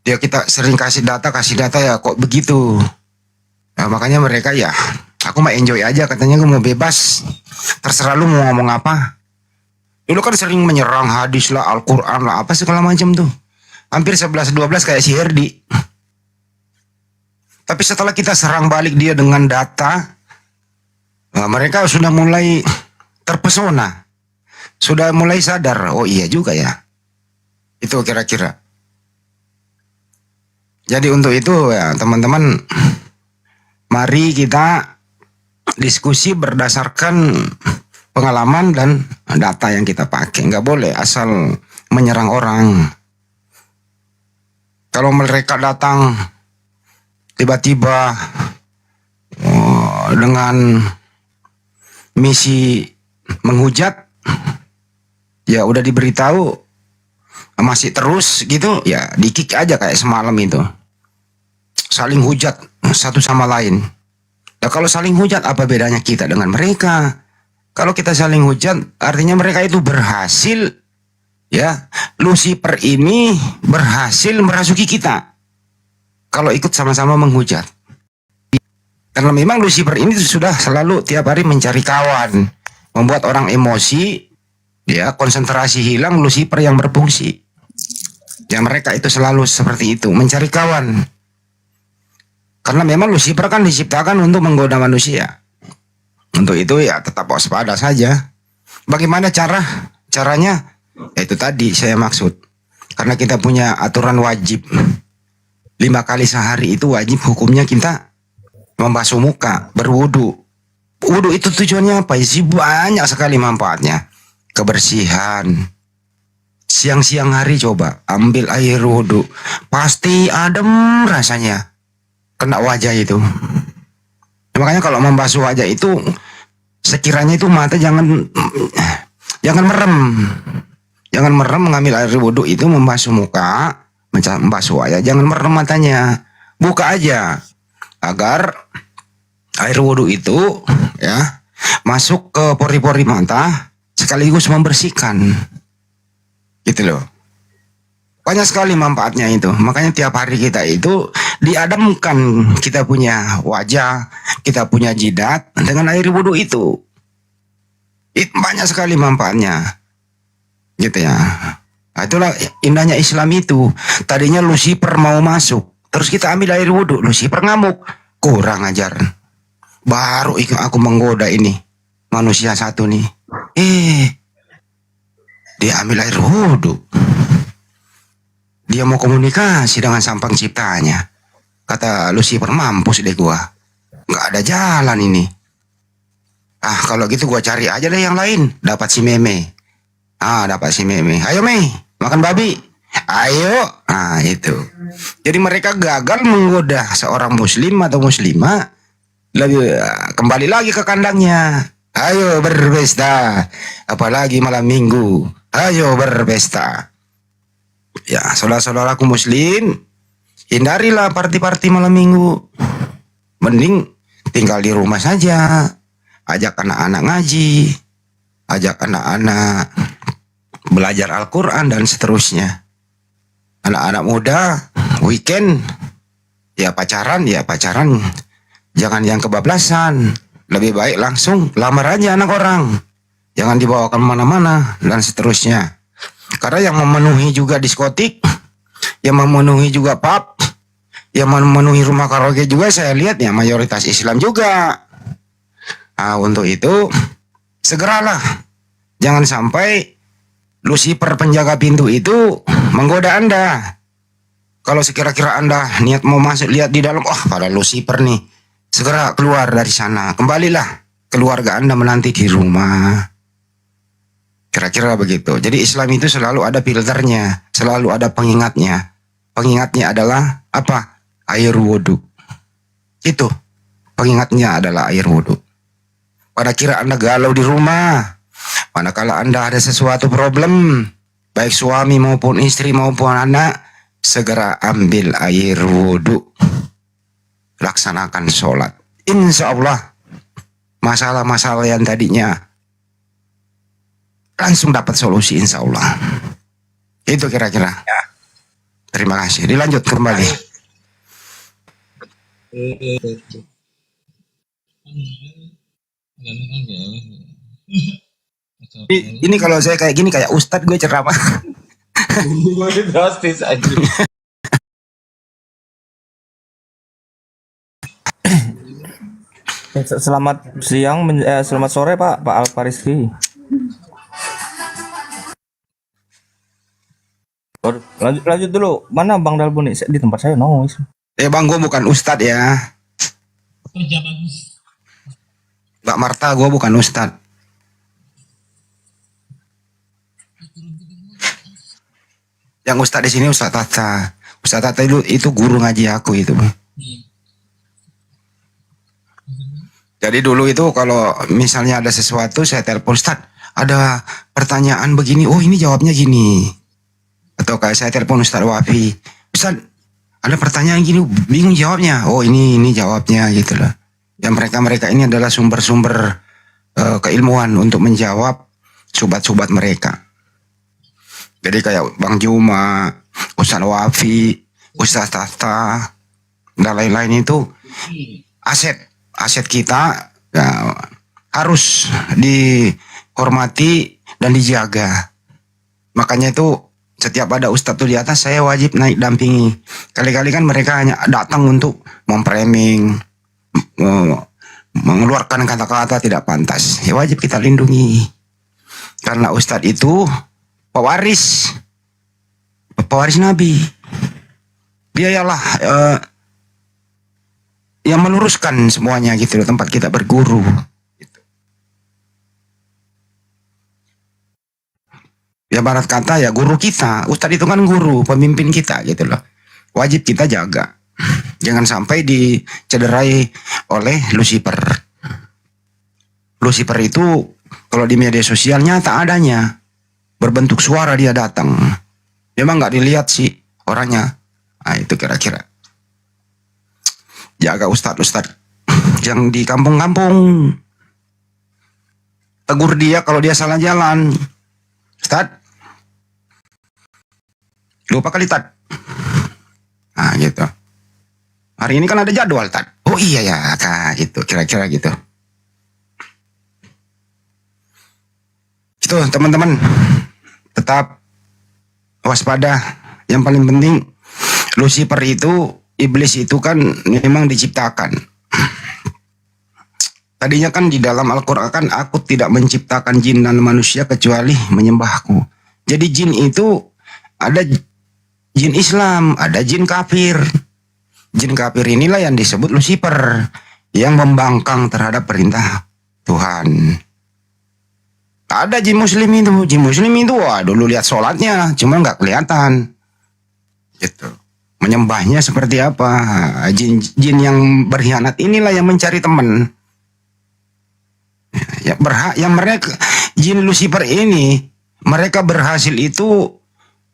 Kita sering kasih data ya kok begitu. Nah, makanya mereka ya, aku mah enjoy aja katanya, gue mau bebas. Terserah lu mau ngomong apa. Dulu kan sering menyerang hadis lah, Al-Quran lah, apa segala macam tuh. Hampir 11-12 kayak si Herdi. Tapi setelah kita serang balik dia dengan data, nah, mereka sudah mulai terpesona. Sudah mulai sadar, oh iya juga ya. Itu kira-kira. Jadi untuk itu ya teman-teman, mari kita diskusi berdasarkan pengalaman dan data yang kita pakai. Nggak boleh asal menyerang orang. Kalau mereka datang tiba-tiba dengan misi menghujat, ya udah diberitahu masih terus gitu, ya di-kick aja kayak semalam itu. Saling hujat satu sama lain. Nah kalau saling hujat apa bedanya kita dengan mereka? Kalau kita saling hujat artinya mereka itu berhasil, ya Lucifer ini berhasil merasuki kita. Kalau ikut sama-sama menghujat. Karena memang Lucifer ini sudah selalu tiap hari mencari kawan, membuat orang emosi, ya konsentrasi hilang, Lucifer yang berfungsi. Ya mereka itu selalu seperti itu, mencari kawan. Karena memang Lucifer kan diciptakan untuk menggoda manusia. Untuk itu ya tetap waspada saja. Bagaimana caranya? Ya itu tadi saya maksud. Karena kita punya aturan wajib 5 kali sehari itu wajib hukumnya kita membasuh muka, berwudu. Wudu itu tujuannya apa sih? Banyak sekali manfaatnya. Kebersihan. Siang-siang hari coba ambil air wudu, pasti adem rasanya kena wajah itu. Makanya kalau membasuh wajah itu sekiranya itu mata jangan merem mengambil air wudu itu membasuh muka, membasuh wajah, jangan merem matanya, buka aja agar air wudu itu ya masuk ke pori-pori mata sekaligus membersihkan. Gitu loh. Banyak sekali manfaatnya itu. Makanya tiap hari kita itu diademkan, kita punya wajah, kita punya jidat dengan air wudhu itu. Banyak sekali manfaatnya. Gitu ya. Nah, itulah indahnya Islam itu. Tadinya Lucifer mau masuk, Terus kita ambil air wudhu, Lucifer ngamuk. Kurang ajar. Baru aku menggoda ini manusia satu nih. Dia ambil air wudhu. Dia mau komunikasi dengan sang penciptanya. Kata Lucifer, mampus deh gua. Nggak ada jalan ini. Kalau gitu gua cari aja deh yang lain. Dapat si Meme. Dapat si Meme. Ayo Mei, makan babi. Ayo. Itu. Jadi mereka gagal menggoda seorang muslim atau muslimah. Kembali lagi ke kandangnya. Ayo berpesta. Apalagi malam minggu. Ayo berpesta. Ya, saudara-saudaraku muslim, hindarilah party-party malam minggu. Mending tinggal di rumah saja. Ajak anak-anak ngaji. Ajak anak-anak belajar Al-Quran dan seterusnya. Anak-anak muda, weekend, ya pacaran. Jangan yang kebablasan. Lebih baik langsung lamar aja anak orang. Jangan dibawa kemana-mana dan seterusnya. Karena yang memenuhi juga diskotik, yang memenuhi juga pub, yang memenuhi rumah karaoke juga saya lihat ya mayoritas Islam juga. Untuk itu segeralah. Jangan sampai Lucifer penjaga pintu itu menggoda Anda. Kalau sekira-kira Anda niat mau masuk lihat di dalam, pada Lucifer nih. Segera keluar dari sana. Kembalilah keluarga Anda menanti di rumah. Kira-kira begitu. Jadi Islam itu selalu ada filternya, selalu ada pengingatnya. Pengingatnya adalah apa? Air wudhu. Itu. Pengingatnya adalah air wudhu. Pada kira Anda galau di rumah, manakala Anda ada sesuatu problem, baik suami maupun istri maupun anak, segera ambil air wudhu. Laksanakan sholat. Insya Allah masalah-masalah yang tadinya langsung dapat solusi insya Allah. Itu kira-kira. Ya. Terima kasih. Dilanjut kembali. Ini kalau saya kayak gini kayak ustadz gue ceramah. Drastis aja. Selamat siang, selamat sore Pak Alfariski. Lanjut dulu. Mana Bang Dalbuni? Di tempat saya noise. Bang, gue bukan ustadz ya. Kerja bagus. Mbak Marta, gue bukan ustadz. Yang ustadz di sini Ustadz Tata. Ustadz Tata itu guru ngaji aku itu. Jadi dulu itu kalau misalnya ada sesuatu saya telepon, Ustadz, ada pertanyaan begini, ini jawabnya gini. Atau kayak saya telepon Ustadz Wafi, Ustadz, ada pertanyaan gini, bingung jawabnya. Ini jawabnya gitu loh. Yang mereka ini adalah sumber-sumber keilmuan untuk menjawab sobat-sobat mereka. Jadi kayak Bang Juma, Ustadz Wafi, Ustadz Tata, dan lain-lain itu aset kita ya, harus dihormati dan dijaga. Makanya itu setiap ada ustadz tuh di atas saya wajib naik dampingi. Kali-kali kan mereka hanya datang untuk memframing, mengeluarkan kata-kata tidak pantas. Ya wajib kita lindungi. Karena ustadz itu pewaris Nabi. Biayalah yang meluruskan semuanya gitu loh, tempat kita berguru gitu. Ya barat kata ya guru kita, ustadz itu kan guru, pemimpin kita gitu loh. Wajib kita jaga. Jangan sampai dicederai oleh Lucifer. Lucifer itu kalau di media sosial nyata adanya. Berbentuk suara dia datang. Memang nggak dilihat sih orangnya. Itu kira-kira. Jaga ustadz yang di kampung-kampung. Tegur dia kalau dia salah jalan. Ustadz, lupa kali Tad. Gitu. Hari ini kan ada jadwal Tad. Oh iya ya Kak, gitu. Kira-kira gitu. Itu teman-teman. Tetap waspada. Yang paling penting Lucifer itu iblis itu kan memang diciptakan. Tadinya kan di dalam Al-Quran kan aku tidak menciptakan jin dan manusia kecuali menyembahku. Jadi jin itu ada jin Islam, ada jin kafir. Jin kafir inilah yang disebut Lucifer, yang membangkang terhadap perintah Tuhan. Ada jin muslim itu wah dulu lihat sholatnya, cuma nggak kelihatan. Gitu. Menyembahnya seperti apa? Jin yang berkhianat inilah yang mencari teman. Yang mereka jin Lucifer ini mereka berhasil itu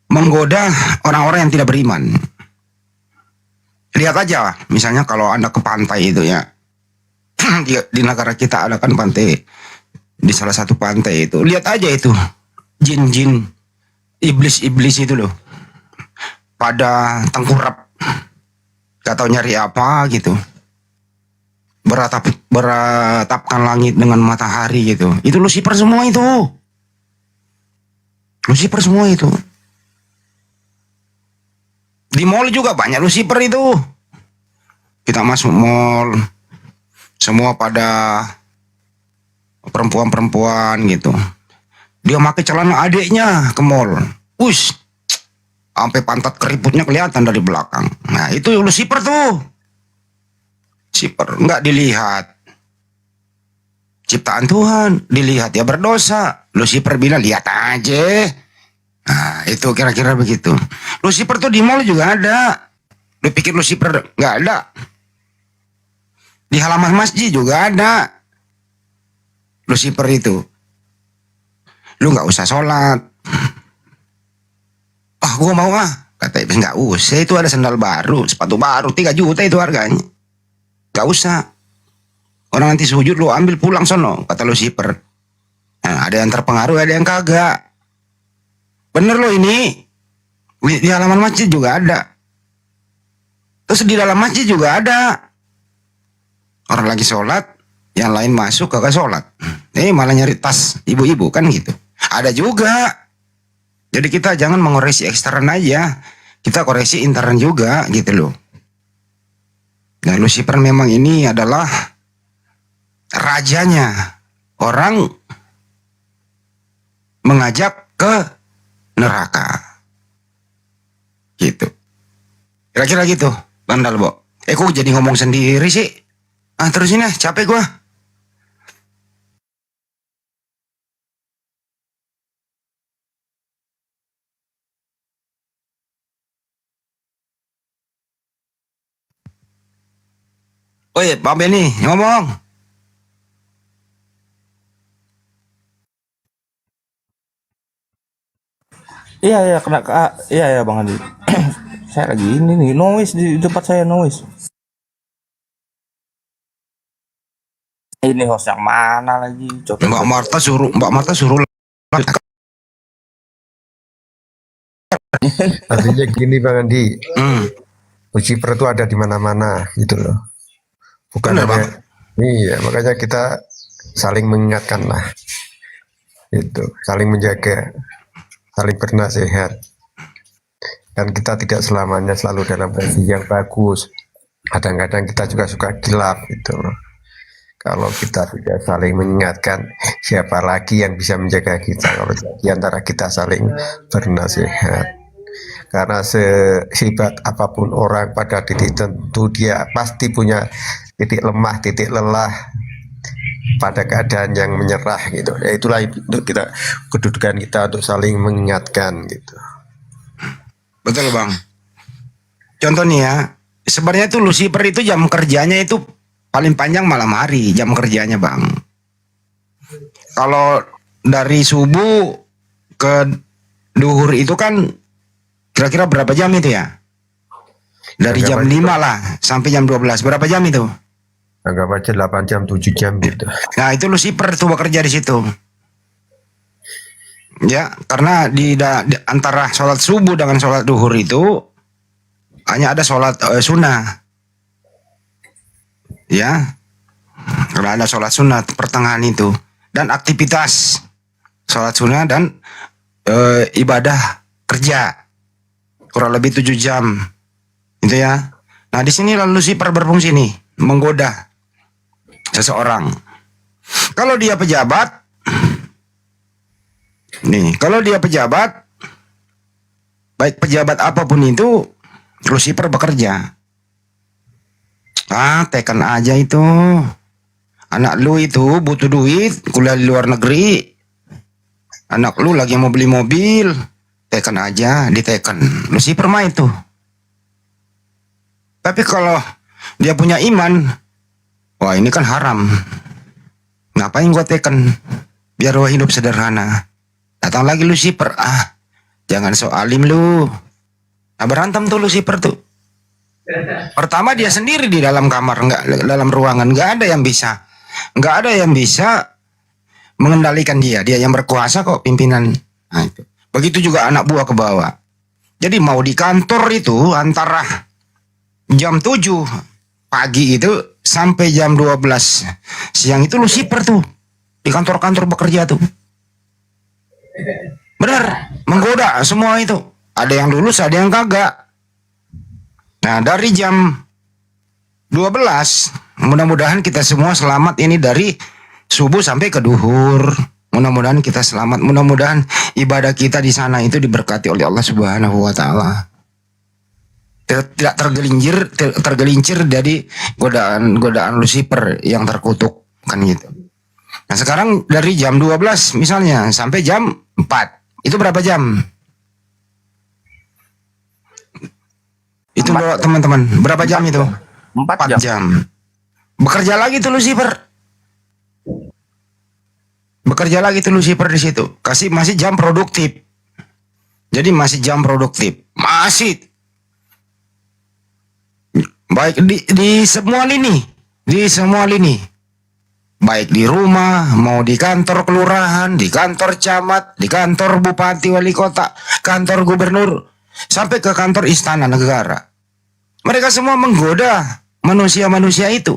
menggoda orang-orang yang tidak beriman. Lihat aja, misalnya kalau Anda ke pantai itu ya, di negara kita ada kan pantai. Di salah satu pantai itu, lihat aja itu jin-jin iblis-iblis itu loh, pada tengkurap, gak tahu nyari apa gitu, beratapkan langit dengan matahari gitu. Itu Lucifer semua itu, Lucifer semua itu. Di mall juga banyak Lucifer itu. Kita masuk mall, semua pada perempuan-perempuan gitu. Dia pakai celana adiknya ke mall. Ush, sampai pantat keriputnya kelihatan dari belakang. Nah itu Lucifer tuh. Lucifer nggak dilihat ciptaan Tuhan, dilihat dia berdosa. Lucifer bilang lihat aja. Nah itu kira-kira begitu. Lucifer tuh di mall juga ada. Lu pikir Lucifer nggak ada? Di halaman masjid juga ada Lucifer itu. Lu nggak usah sholat. Gua mau kata iblis, nggak usah, itu ada sandal baru, sepatu baru 3 juta itu harganya. Nggak usah. Orang nanti sujud lu ambil pulang sono, kata Lucifer. Nah, ada yang terpengaruh, ada yang kagak. Bener lo ini. Di halaman masjid juga ada. Terus di dalam masjid juga ada. Orang lagi sholat, yang lain masuk kagak sholat. Malah nyari tas ibu-ibu kan gitu. Ada juga. Jadi kita jangan mengoreksi ekstern aja. Kita koreksi intern juga gitu loh. Nah Lucifer memang ini adalah rajanya. Orang mengajak ke neraka. Gitu. Kira-kira gitu Bang Dalbo. Kok jadi ngomong sendiri sih? Terusin ya, capek gua. Woi, Pak Benny ngomong. Iya, iya Bang Andi. Saya lagi ini nih, noise di tempat saya noise. Ini host yang mana lagi? Coba. Mbak Marta suruh. Artinya gini Bang Andi, Lucifer itu ada di mana-mana gitu loh. Bukan hanya, iya makanya kita saling mengingatkan lah, itu saling menjaga, saling bernasihat. Dan kita tidak selamanya selalu dalam posisi yang bagus. Kadang-kadang kita juga suka kilap gitu loh. Kalau kita tidak saling mengingatkan, siapa lagi yang bisa menjaga kita kalau di antara kita saling bernasihat. Karena sehebat apapun orang pada titik tentu dia pasti punya titik lemah, titik lelah pada keadaan yang menyerah gitu. Ya itulah untuk kita, kedudukan kita untuk saling mengingatkan gitu. Betul Bang. Contohnya ya, sebenarnya itu Lucifer itu jam kerjanya itu paling panjang malam hari jam kerjanya Bang. Kalau dari subuh ke duhur itu kan kira-kira berapa jam itu ya? Dari jam 5 lah sampai jam 12. Berapa jam itu? Anggap aja 8 jam, 7 jam gitu. Nah itu Lucifer tuh bekerja di situ. Ya, karena di antara sholat subuh dengan sholat duhur itu hanya ada sholat sunnah. Ya, karena ada sholat sunnah pertengahan itu. Dan aktivitas sholat sunnah dan ibadah kerja kurang lebih 7 jam. Itu ya. Nah, di sini Lucifer berfungsi nih, menggoda seseorang. Kalau dia pejabat, nih, kalau dia pejabat, baik pejabat apapun itu, Lucifer bekerja. Tekan aja itu. Anak lu itu butuh duit, kuliah di luar negeri. Anak lu lagi mau beli mobil, tekan aja, diteken. Lucifer mah itu. Tapi kalau dia punya iman, wah ini kan haram. Ngapain gua teken? Biar gua hidup sederhana. Datang lagi Lucifer, jangan so alim lu. Nah, berantem tuh Lucifer tuh. Pertama dia sendiri di dalam kamar, nggak dalam ruangan, nggak ada yang bisa mengendalikan dia. Dia yang berkuasa kok, pimpinan. Nah, itu. Begitu juga anak buah ke bawah. Jadi mau di kantor itu antara jam 7 pagi itu sampai jam 12 siang itu Lucifer tuh di kantor-kantor bekerja tuh. Benar, menggoda semua itu. Ada yang lulus, ada yang kagak. Nah, dari jam 12 mudah-mudahan kita semua selamat ini dari subuh sampai ke duhur. Mudah-mudahan kita selamat. Mudah-mudahan ibadah kita di sana itu diberkati oleh Allah Subhanahu wa taala. Tidak tergelincir dari godaan Lucifer yang terkutuk kan gitu. Nah, sekarang dari jam 12 misalnya sampai jam 4. Itu berapa jam? Itu teman-teman, berapa jam itu? 4 jam. Bekerja lagi tuh Lucifer. Bekerja lagi tuh Lucifer di situ. Masih jam produktif. Jadi masih jam produktif. Masih. Baik di semua lini. Di semua lini. Baik di rumah, mau di kantor kelurahan, di kantor camat, di kantor bupati, wali kota, kantor gubernur, sampai ke kantor istana negara. Mereka semua menggoda manusia-manusia itu.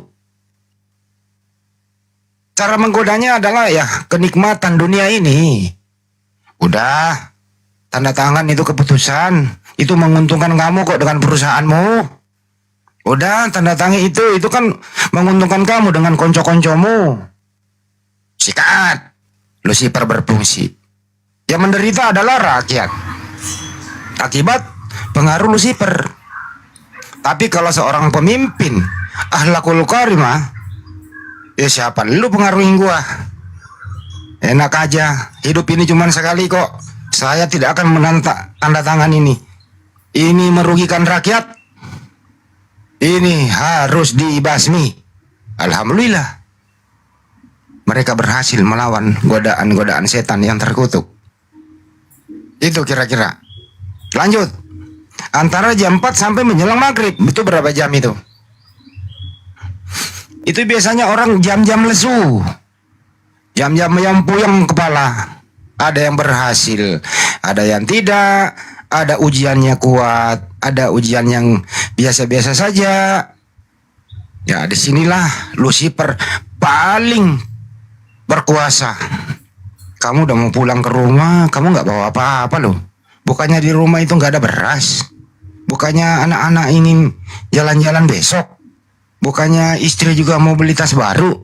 Cara menggodanya adalah ya kenikmatan dunia ini. Udah, tanda tangan itu keputusan. Itu menguntungkan kamu kok dengan perusahaanmu. Udah, tanda tangan itu kan menguntungkan kamu dengan konco-koncomu. Sikat. Lucifer berfungsi. Yang menderita adalah rakyat. Akibat pengaruh Lucifer. Tapi kalau seorang pemimpin akhlakul karimah, ya siapa lu pengaruhin gua? Enak aja, hidup ini cuma sekali kok. Saya tidak akan tanda tangan ini. Ini merugikan rakyat. Ini harus dibasmi. Alhamdulillah. Mereka berhasil melawan godaan-godaan setan yang terkutuk. Itu kira-kira. Lanjut. Antara jam 4 sampai menjelang maghrib. Itu berapa jam itu? Itu biasanya orang jam-jam lesu. Jam-jam yang puyeng kepala. Ada yang berhasil, ada yang tidak. Ada ujiannya kuat, ada ujian yang biasa-biasa saja. Ya, disinilah Lucifer paling berkuasa. Kamu udah mau pulang ke rumah, kamu nggak bawa apa-apa loh. Bukannya di rumah itu nggak ada beras. Bukannya anak-anak ini jalan-jalan besok. Bukannya istri juga mau beli tas baru.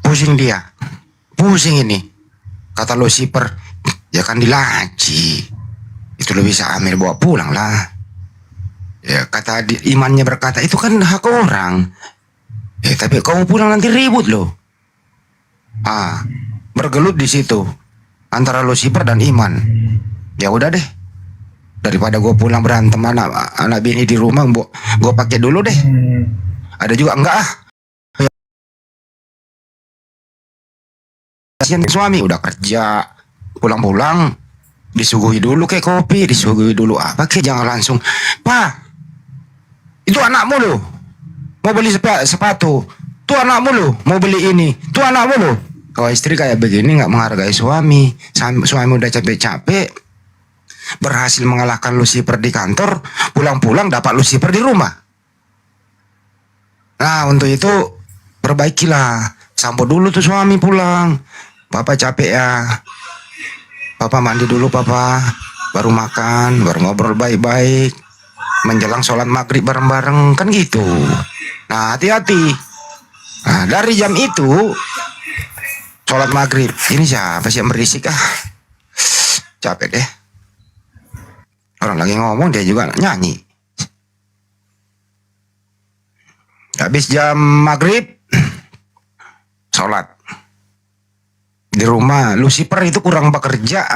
Pusing dia. Pusing ini. Kata Lucifer, ya kan dilaci. Itu lo bisa ambil bawa pulang lah. Ya kata imannya berkata itu kan hak orang. Tapi kamu pulang nanti ribut loh. Bergelut di situ antara Lucifer dan iman. Ya udah deh. Daripada gue pulang berantem anak bini di rumah, gue pakai dulu deh. Ada juga enggak kasihan suami udah kerja, pulang-pulang disuguhi dulu kayak kopi, disuguhi dulu apa kayak, jangan langsung, Pak, itu anakmu loh mau beli sepatu, tuh anakmu loh mau beli ini, tuh anakmu loh. Kalau istri kayak begini nggak menghargai suami udah capek-capek berhasil mengalahkan Lucifer di kantor, pulang-pulang dapat Lucifer di rumah. Nah, untuk itu perbaikilah, sampo dulu tuh suami pulang, Papa capek ya, Papa mandi dulu Papa, baru makan, baru ngobrol baik-baik. menjelang sholat maghrib bareng-bareng kan gitu. Nah hati-hati. Nah, dari jam itu sholat maghrib. Ini siapa sih yang berisik ah? Capek deh. Orang lagi ngomong dia juga nyanyi. Habis jam maghrib sholat di rumah. Lucifer itu kurang bekerja,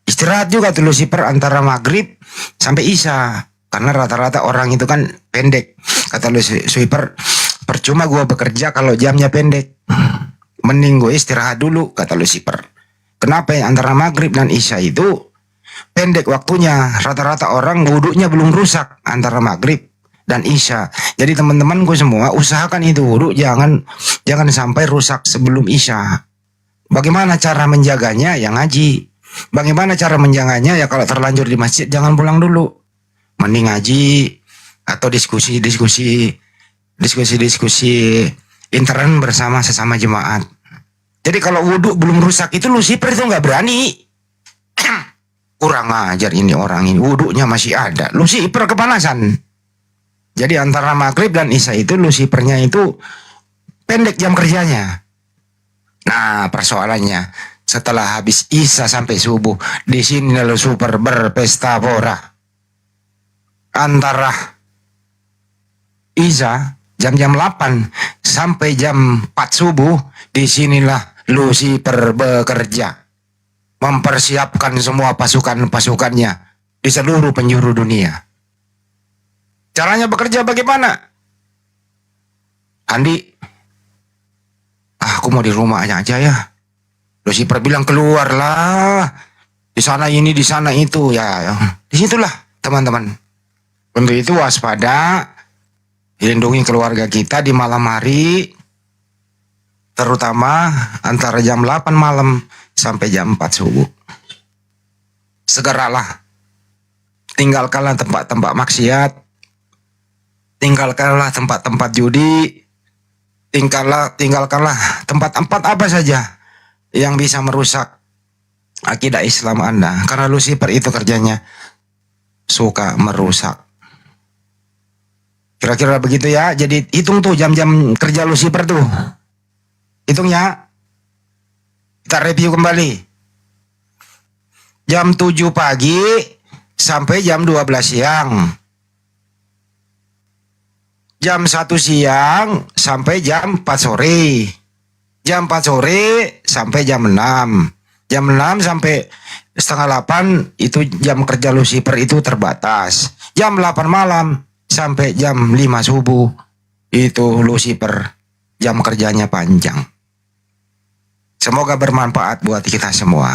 istirahat juga tuh Lucifer antara maghrib sampai isya. Karena rata-rata orang itu kan pendek. Kata Lucifer, percuma gue bekerja kalau jamnya pendek. Mending gue istirahat dulu, kata Lucifer. Kenapa ya? Antara maghrib dan isya itu pendek waktunya. Rata-rata orang wudhunya belum rusak antara maghrib dan isya. Jadi teman-temanku semua usahakan itu wudhu jangan sampai rusak sebelum isya. Bagaimana cara menjaganya? Ya ngaji. Bagaimana cara menjaganya? Ya kalau terlanjur di masjid jangan pulang dulu. Mending ngaji atau diskusi intern bersama sesama jemaat. Jadi kalau wudhu belum rusak itu Lucifer itu nggak berani. Kurang ajar ini orang ini, wudhunya masih ada. Lucifer kepanasan. Jadi antara maghrib dan isya itu Lucifernya itu pendek jam kerjanya. Nah persoalannya setelah habis isya sampai subuh, di sini Lucifer berpesta pora. Antara isya jam-jam 8 sampai jam 4 subuh, disinilah Lucifer bekerja. Mempersiapkan semua pasukan-pasukannya di seluruh penjuru dunia. Caranya bekerja bagaimana? Andi, aku mau di rumah aja ya. Lucifer bilang keluarlah. Di sana ini, di sana itu ya. Disitulah teman-teman. Untuk itu waspada, lindungi keluarga kita di malam hari, terutama antara jam 8 malam sampai jam 4 subuh. Segeralah, tinggalkanlah tempat-tempat maksiat, tinggalkanlah tempat-tempat judi, tinggalkanlah tempat-tempat apa saja yang bisa merusak akidah Islam Anda. Karena Lucifer itu kerjanya suka merusak. Kira-kira begitu ya. Jadi hitung tuh jam-jam kerja Lucifer tuh. Hitung ya. Kita review kembali. Jam 7 pagi sampai jam 12 siang. Jam 1 siang sampai jam 4 sore. Jam 4 sore sampai jam 6. Jam 6 sampai setengah 8 itu jam kerja Lucifer itu terbatas. Jam 8 malam sampai jam 5 subuh itu Lucifer jam kerjanya panjang. Semoga bermanfaat buat kita semua.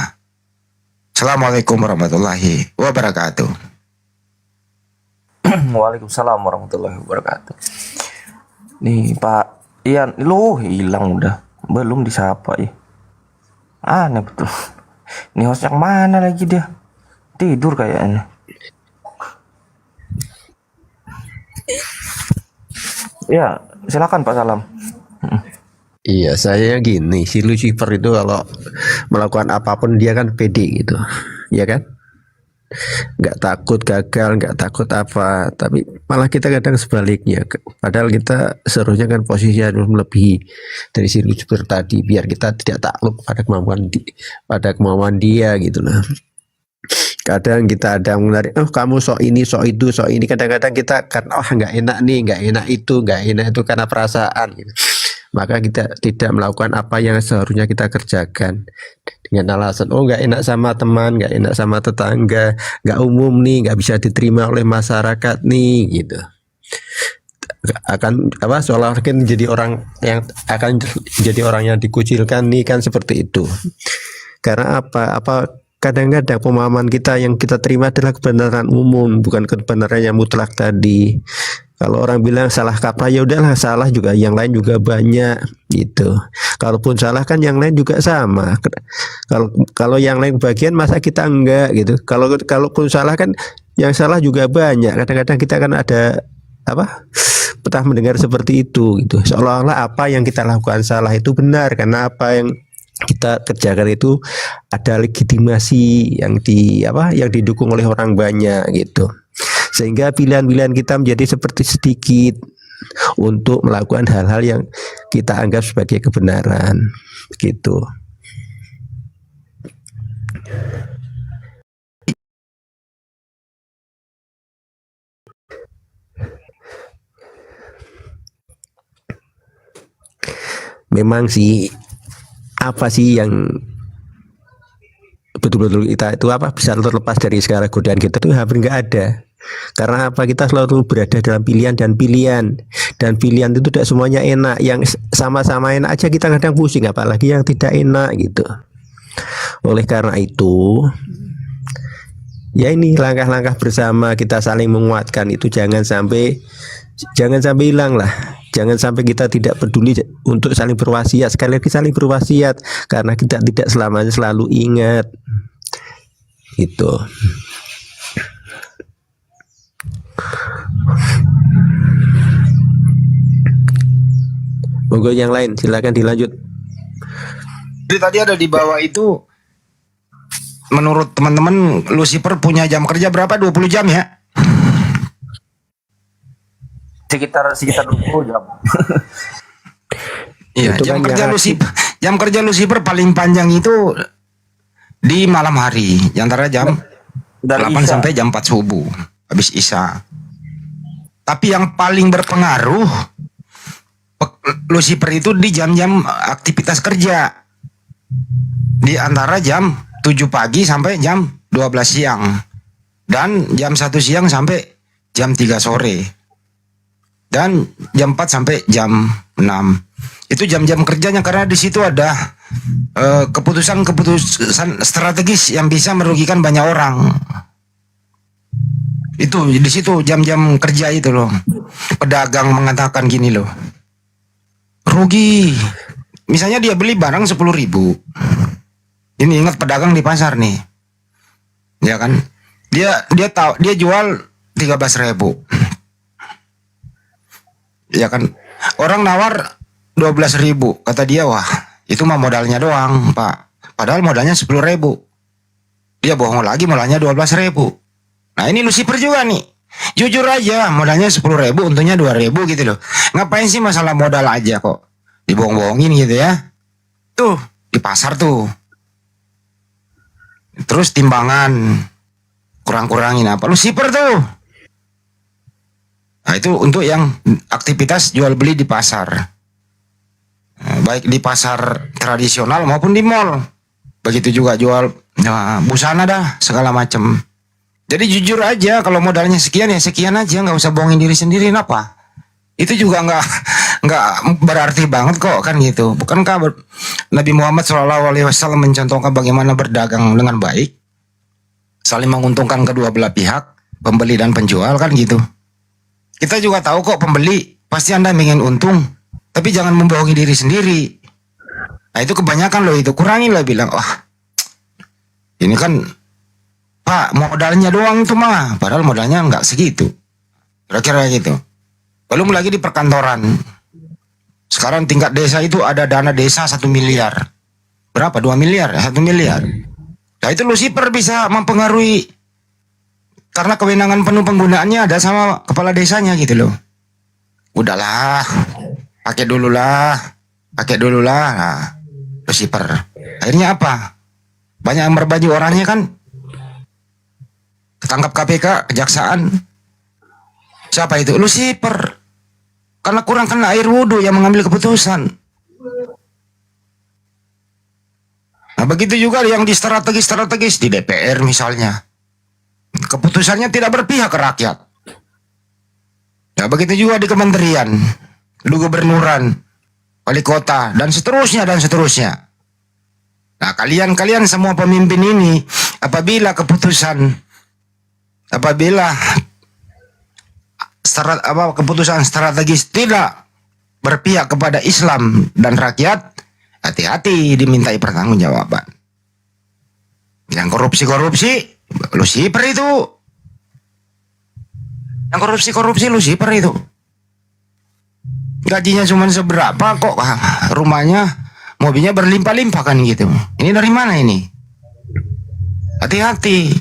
Assalamualaikum warahmatullahi wabarakatuh. Waalaikumsalam warahmatullahi wabarakatuh. Nih Pak Ian, lu hilang udah. Belum disapa ya. Aneh betul. Ini host yang mana lagi dia? Tidur kayaknya. Ya, silakan Pak Salam. Iya, saya gini, si Lucifer itu kalau melakukan apapun dia kan pede gitu, ya kan? Nggak takut gagal, nggak takut apa, tapi malah kita kadang sebaliknya. Padahal kita seharusnya kan posisinya melebihi dari si Lucifer tadi, biar kita tidak takluk pada kemauan dia gitu lah. Kadang kita ada menarik, oh kamu sok ini, sok itu, sok ini. Kadang-kadang kita kan, oh nggak enak nih, nggak enak itu karena perasaan. Gitu. Maka kita tidak melakukan apa yang seharusnya kita kerjakan dengan alasan, oh nggak enak sama teman, nggak enak sama tetangga, nggak umum nih, nggak bisa diterima oleh masyarakat nih, gitu. Akan apa? Seolah kan jadi orang yang akan jadi orang yang dikucilkan nih kan seperti itu. Karena apa? Kadang-kadang pemahaman kita yang kita terima adalah kebenaran umum, bukan kebenaran yang mutlak tadi. Kalau orang bilang salah kaprah, ya udahlah, salah juga yang lain juga banyak gitu. Kalaupun salah kan yang lain juga sama. Kalau yang lain bagian masa kita enggak gitu. Kalaupun salah kan yang salah juga banyak. Kadang-kadang kita kan ada pernah mendengar seperti itu gitu. Seolah-olah apa yang kita lakukan salah itu benar karena apa yang kita kerjakan itu ada legitimasi yang didukung oleh orang banyak gitu, sehingga pilihan-pilihan kita menjadi seperti sedikit untuk melakukan hal-hal yang kita anggap sebagai kebenaran gitu. Memang sih apa sih yang betul-betul kita itu bisa terlepas dari segala godaan kita itu hampir nggak ada. Karena apa, kita selalu berada dalam pilihan dan pilihan itu tidak semuanya enak. Yang sama-sama enak aja kita kadang pusing, apalagi yang tidak enak gitu. Oleh karena itu ya ini langkah-langkah bersama kita saling menguatkan itu jangan sampai hilang lah. Jangan sampai kita tidak peduli untuk saling berwasiat. Sekali lagi saling berwasiat, karena kita tidak selamanya selalu ingat itu. Monggo yang lain silakan dilanjut. Jadi tadi ada di bawah itu, menurut teman-teman Lucifer punya jam kerja berapa? 20 jam ya? Sekitar 20 jam. Iya, Itu jam kan kerja yang Lucifer paling panjang itu di malam hari, antara jam Dari 8 Isya. sampai jam 4 subuh, habis Isya. Tapi yang paling berpengaruh Lucifer itu di jam-jam aktivitas kerja, di antara jam 7 pagi sampai jam 12 siang, dan jam 1 siang sampai jam 3 sore, dan jam 4 sampai jam 6. Itu jam-jam kerjanya, karena di situ ada keputusan strategis yang bisa merugikan banyak orang. Itu di situ jam-jam kerja itu loh. Pedagang mengatakan gini loh, rugi. Misalnya dia beli barang 10.000. Ini ingat pedagang di pasar nih, ya kan? Dia tahu dia jual 13.000, ya kan? Orang nawar 12.000, kata dia, wah itu mah modalnya doang pak, padahal modalnya 10.000. Dia bohong lagi, modalnya 12.000. Nah ini Lucifer juga nih, jujur aja modalnya 10.000, untungnya 2.000 gitu loh. Ngapain sih masalah modal aja kok dibohong-bohongin gitu ya? Tuh di pasar tuh, terus timbangan kurang-kurangin apa Lucifer tuh. Nah itu untuk yang aktivitas jual beli di pasar, baik di pasar tradisional maupun di mall. Begitu juga jual busana dah segala macam. Jadi jujur aja, kalau modalnya sekian ya sekian aja, nggak usah bohongin diri sendiri. Apa? Itu juga nggak berarti banget kok kan gitu. Bukankah Nabi Muhammad SAW mencontohkan bagaimana berdagang dengan baik, saling menguntungkan kedua belah pihak, pembeli dan penjual kan gitu. Kita juga tahu kok pembeli pasti Anda ingin untung, tapi jangan membohongi diri sendiri. Nah itu kebanyakan loh, itu kurangin lah, bilang wah ini kan Pak modalnya doang itu mah, padahal modalnya nggak segitu, kira-kira gitu. Belum lagi di perkantoran. Sekarang tingkat desa itu ada dana desa 1 miliar. Berapa? 2 miliar? 1 miliar. Nah itu Lucifer bisa mempengaruhi, karena kewenangan penuh penggunaannya ada sama kepala desanya gitu loh. Udahlah, pakai dulu lah. Nah, Lucifer. Akhirnya apa? Banyak yang berbaju orangnya kan. Ketangkap KPK, kejaksaan. Siapa itu? Lucifer. Karena kurang kena air wudhu yang mengambil keputusan. Nah begitu juga yang di strategis di DPR misalnya. Keputusannya tidak berpihak ke rakyat. Nah begitu juga di kementerian, di gubernuran, wali kota, dan seterusnya dan seterusnya. Nah kalian semua pemimpin ini, apabila keputusan strategis tidak berpihak kepada Islam dan rakyat, hati-hati dimintai pertanggungjawaban. Yang korupsi Lucifer itu. Yang korupsi Lucifer itu. Gajinya cuma seberapa kok, rumahnya mobilnya berlimpah-limpah kan gitu. Ini dari mana ini? Hati-hati.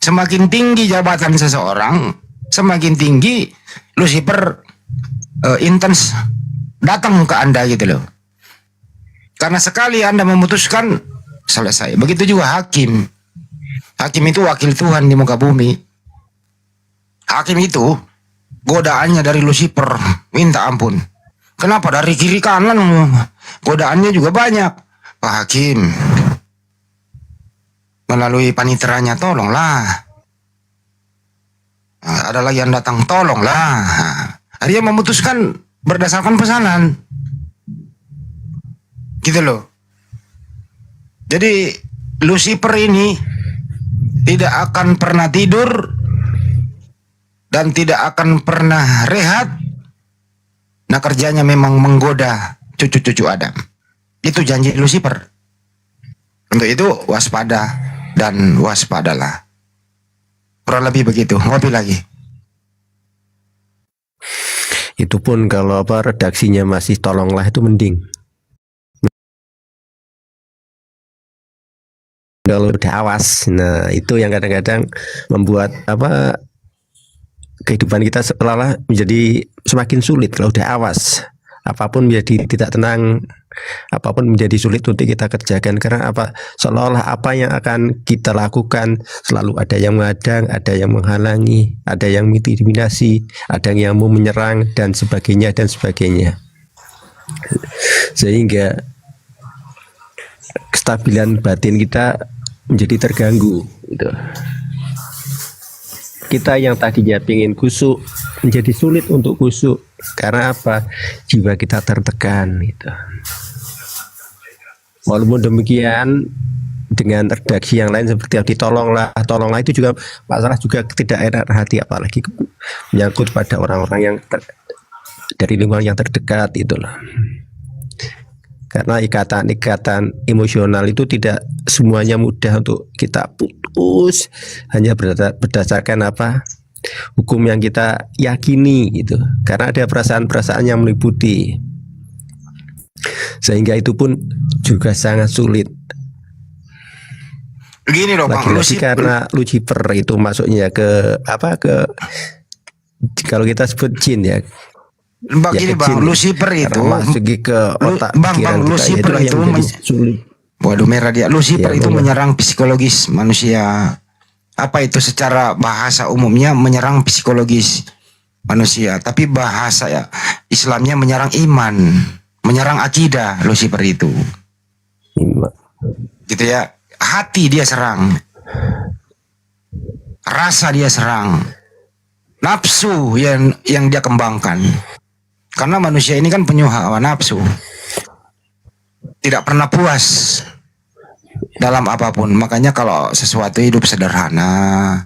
Semakin tinggi jabatan seseorang, semakin tinggi Lucifer intens datang ke Anda gitu loh. Karena sekali Anda memutuskan, selesai. Begitu juga hakim. Hakim itu wakil Tuhan di muka bumi. Hakim itu godaannya dari Lucifer, minta ampun. Kenapa dari kiri kanan? Godaannya juga banyak. Pak Hakim, melalui paniteranya tolonglah. Ada lagi yang datang, tolonglah. Dia memutuskan berdasarkan pesanan. Gitu loh. Jadi Lucifer ini tidak akan pernah tidur dan tidak akan pernah rehat. Nah, kerjanya memang menggoda cucu-cucu Adam. Itu janji Lucifer. Untuk itu waspada dan waspadalah. Kurang lebih begitu. Ngopi lagi. Itu pun kalau redaksinya masih tolonglah itu mending. Kalau udah awas, nah itu yang kadang-kadang membuat kehidupan kita seolah menjadi semakin sulit. Kalau udah awas, apapun menjadi tidak tenang, apapun menjadi sulit untuk kita kerjakan. Karena seolah-olah apa yang akan kita lakukan selalu ada yang menghadang, ada yang menghalangi, ada yang intimidasi, ada yang mau menyerang dan sebagainya dan sebagainya. Sehingga kestabilan batin kita menjadi terganggu gitu. Kita yang tadinya ingin kusuk menjadi sulit untuk kusuk karena jiwa kita tertekan gitu. Walaupun demikian dengan redaksi yang lain seperti yang tolonglah itu juga masalah juga tidak enak hati, apalagi menyangkut pada orang-orang yang dari lingkungan yang terdekat itulah. Karena ikatan emosional itu tidak semuanya mudah untuk kita putus hanya berdasarkan hukum yang kita yakini gitu. Karena ada perasaan-perasaan yang meliputi. Sehingga itu pun juga sangat sulit. Begini loh Bang, karena Lucifer itu masuknya ke kalau kita sebut jin ya. Begini Bang, Lucifer itu masuk ke otak Bang, Lucifer itu sulit. Waduh merah dia. Lucifer itu menyerang psikologis manusia. Apa itu secara bahasa umumnya menyerang psikologis manusia, tapi bahasa Islamnya menyerang iman, menyerang akidah Lucifer itu. Gitu ya. Hati dia serang. Rasa dia serang. Nafsu yang dia kembangkan. Karena manusia ini kan penyuh hawa nafsu. Tidak pernah puas dalam apapun. Makanya kalau sesuatu hidup sederhana,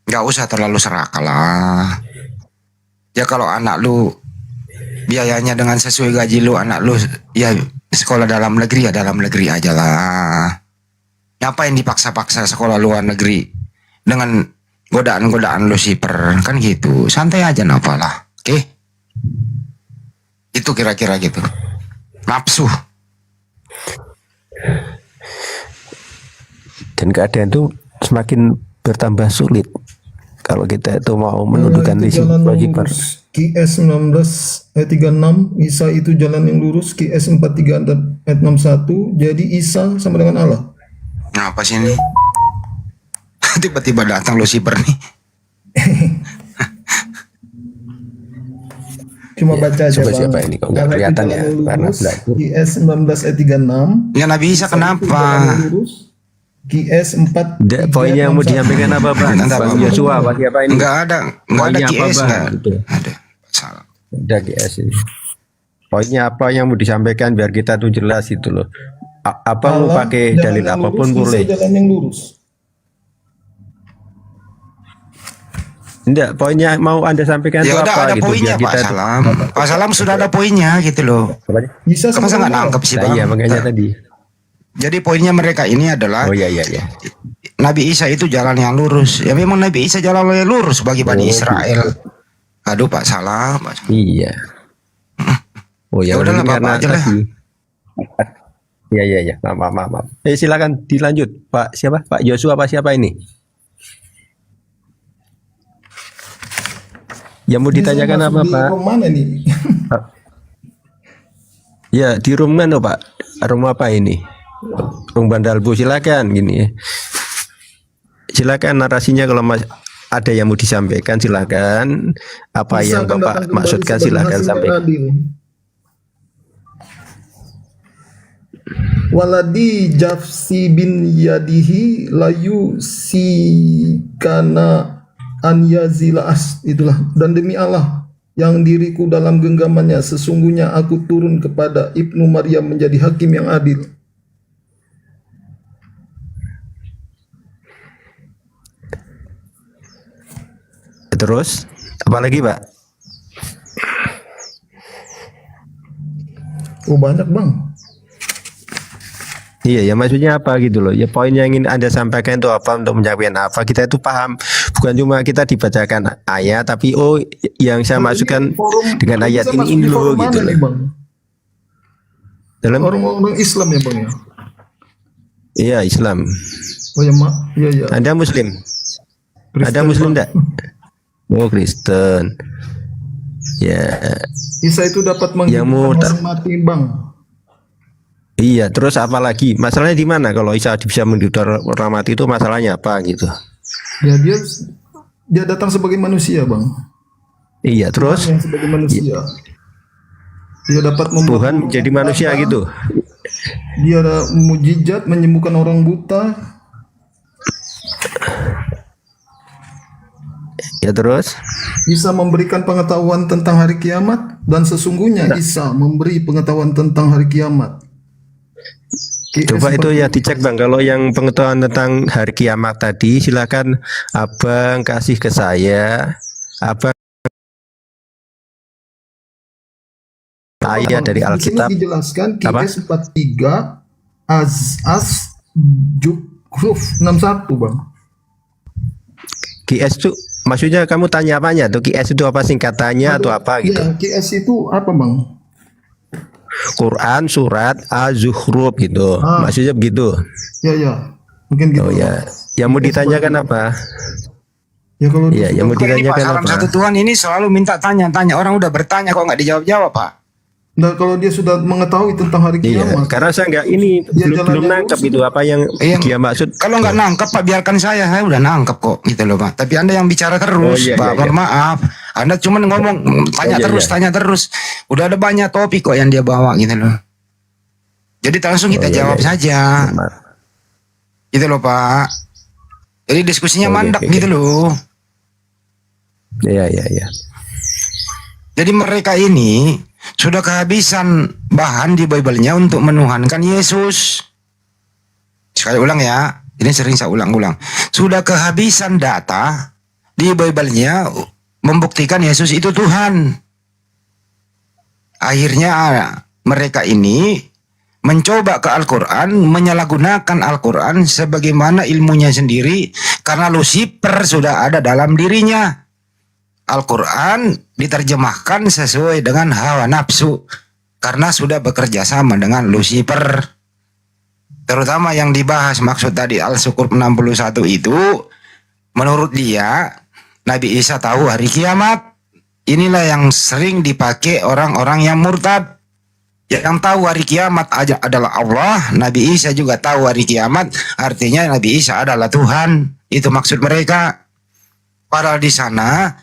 gak usah terlalu serakah lah. Ya kalau anak lu biayanya dengan sesuai gaji lu, anak lu ya sekolah dalam negeri ya dalam negeri aja lah. Ngapain dipaksa-paksa sekolah luar negeri dengan godaan-godaan Lucifer kan gitu. Santai aja nafalah. Oke? Itu kira-kira gitu. Nafsu. Dan keadaan itu semakin bertambah sulit kalau kita itu mau menundukkan Lucifer. QS 19 ayat 36, Isa itu jalan yang lurus. QS 43 ayat 61, jadi Isa sama dengan Allah. Nah, apa sih ini? Tiba-tiba datang Lucifer nih. Cuma baca aja Bang. Siapa ini kok nggak kelihatan ya? Karena QS 19 ayat 36. Ya Nabi Isa kenapa? QS 4. Poinnya yang mau disampaikan apa Bang? Bang Yosua bagi apa ini? Enggak ada QS enggak. Ada. Salah. Ada QS ini. Poinnya apa yang mau disampaikan biar kita tuh jelas itu loh. Apa mau pakai dalil apapun boleh. Jalan yang lurus. Enggak, poinnya mau Anda sampaikan ya itu udah, apa ada gitu poinnya, biar Pak kita Salam. Pak Salam sudah ada poinnya gitu loh. Bisa masa nggak nangkep sih Bang? Iya makanya tadi. Jadi poinnya mereka ini adalah iya. Nabi Isa itu jalan yang lurus. Ya memang Nabi Isa jalan yang lurus bagi Bani Israel. Aduh Pak Salam. Iya. Oh ya udahlah karena Bapak aja lah. Iya. Maaf. Silakan dilanjut, Pak. Siapa? Pak Joshua apa siapa ini? Yang mau ditanyakan apa, di Pak? room mana nih? Ya, di room mana, Pak? Room apa ini? Room Bandalbu, silakan gini ya. Silakan narasinya kalau ada yang mau disampaikan silakan. Apa Isa yang akan Bapak datang kembali maksudkan sebagai silakan hakim yang sampaikan. adil. Waladi jafsi bin yadihi layu si kana an yazilas, itulah, dan demi Allah yang diriku dalam genggamannya, sesungguhnya aku turun kepada Ibnu Maryam menjadi hakim yang adil. Terus apa lagi, Pak? Oh, banyak, Bang. Iya, ya maksudnya apa gitu loh. Ya poin yang ingin Anda sampaikan itu apa, untuk menyampaikan apa. Kita itu paham, bukan cuma kita dibacakan ayat, tapi yang saya masukkan dengan ayat ini loh gitu loh. Bang? Dalam Orang-orang Islam ya, Bang ya? Iya, Islam. Oh ya, Mak. Iya. Anda Muslim? Ada Muslim enggak? Oh, Kristen. Ya. Isa itu dapat yang menghidupkan orang mati, Bang. Iya, terus apa lagi? Masalahnya di mana kalau Isa bisa menghidupkan orang mati itu masalahnya apa gitu? Ya, dia datang sebagai manusia, Bang. Iya, terus Tuhan yang sebagai manusia. Dia dapat membuat Tuhan menjadi manusia gitu. Dia ada mujizat menyembuhkan orang buta. Ya, terus Isa memberikan pengetahuan tentang hari kiamat, dan sesungguhnya Isa memberi pengetahuan tentang hari kiamat. Coba itu ya dicek, Bang. Kalau yang pengetahuan tentang hari kiamat tadi, silakan Abang kasih ke saya. Abang ayat dari Alkitab. Di sini dijelaskan QS 43 As Jukruf 61, Bang. QS itu maksudnya kamu tanya apanya tuh? QS itu apa singkatannya atau apa gitu? Ya, QS itu apa, Bang? Quran surat Az-Zukhruf gitu. Maksudnya begitu. Ya. Mungkin gitu. Oh ya. Yang mau ditanyakan apa? Ya kalau yang mau ditanyakan Salam apa? satu Tuhan ini selalu minta tanya-tanya. Orang udah bertanya kok nggak dijawab-jawab, Pak. Nah, kalau dia sudah mengetahui tentang hari kiamat. Karena saya nggak belum nangkep itu apa yang dia maksud. Kalau nggak nangkep, Pak, biarkan saya udah nangkep kok gitu loh, Pak. Tapi Anda yang bicara terus, Pak. Mohon maaf. Anda cuma ngomong tanya terus. Udah ada banyak topik kok yang dia bawa gitu loh. Jadi langsung kita jawab saja. Gitu loh, Pak. Jadi diskusinya mandek gitu loh. Iya. Jadi mereka ini sudah kehabisan bahan di Bible-nya untuk menuhankan Yesus. Sekali ulang ya, ini sering saya ulang-ulang. Sudah kehabisan data di Bible-nya membuktikan Yesus itu Tuhan. Akhirnya mereka ini mencoba ke Al-Quran, menyalahgunakan Al-Quran sebagaimana ilmunya sendiri, karena Lucifer sudah ada dalam dirinya. Al-Quran diterjemahkan sesuai dengan hawa nafsu karena sudah bekerja sama dengan Lucifer. Terutama yang dibahas maksud tadi Al-Zukhruf 61 itu, menurut dia Nabi Isa tahu hari kiamat. Inilah yang sering dipakai orang-orang yang murtad. Yang tahu hari kiamat aja adalah Allah. Nabi Isa juga tahu hari kiamat, artinya Nabi Isa adalah Tuhan. Itu maksud mereka. Padahal di sana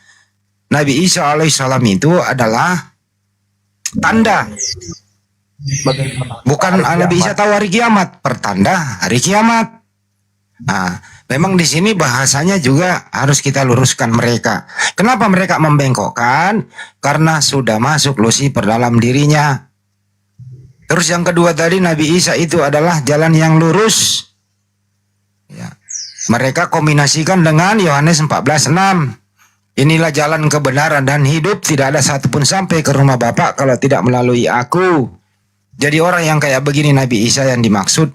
Nabi Isa alaihissalam itu adalah tanda. Bukan Nabi Isa tahu hari kiamat, pertanda hari kiamat. Nah, memang di sini bahasanya juga harus kita luruskan mereka. Kenapa mereka membengkokkan? Karena sudah masuk Lucifer dalam dirinya. Terus yang kedua tadi, Nabi Isa itu adalah jalan yang lurus. Ya. Mereka kombinasikan dengan Yohanes 14:6. Inilah jalan kebenaran dan hidup, tidak ada satupun sampai ke rumah Bapa kalau tidak melalui aku. Jadi orang yang kayak begini Nabi Isa yang dimaksud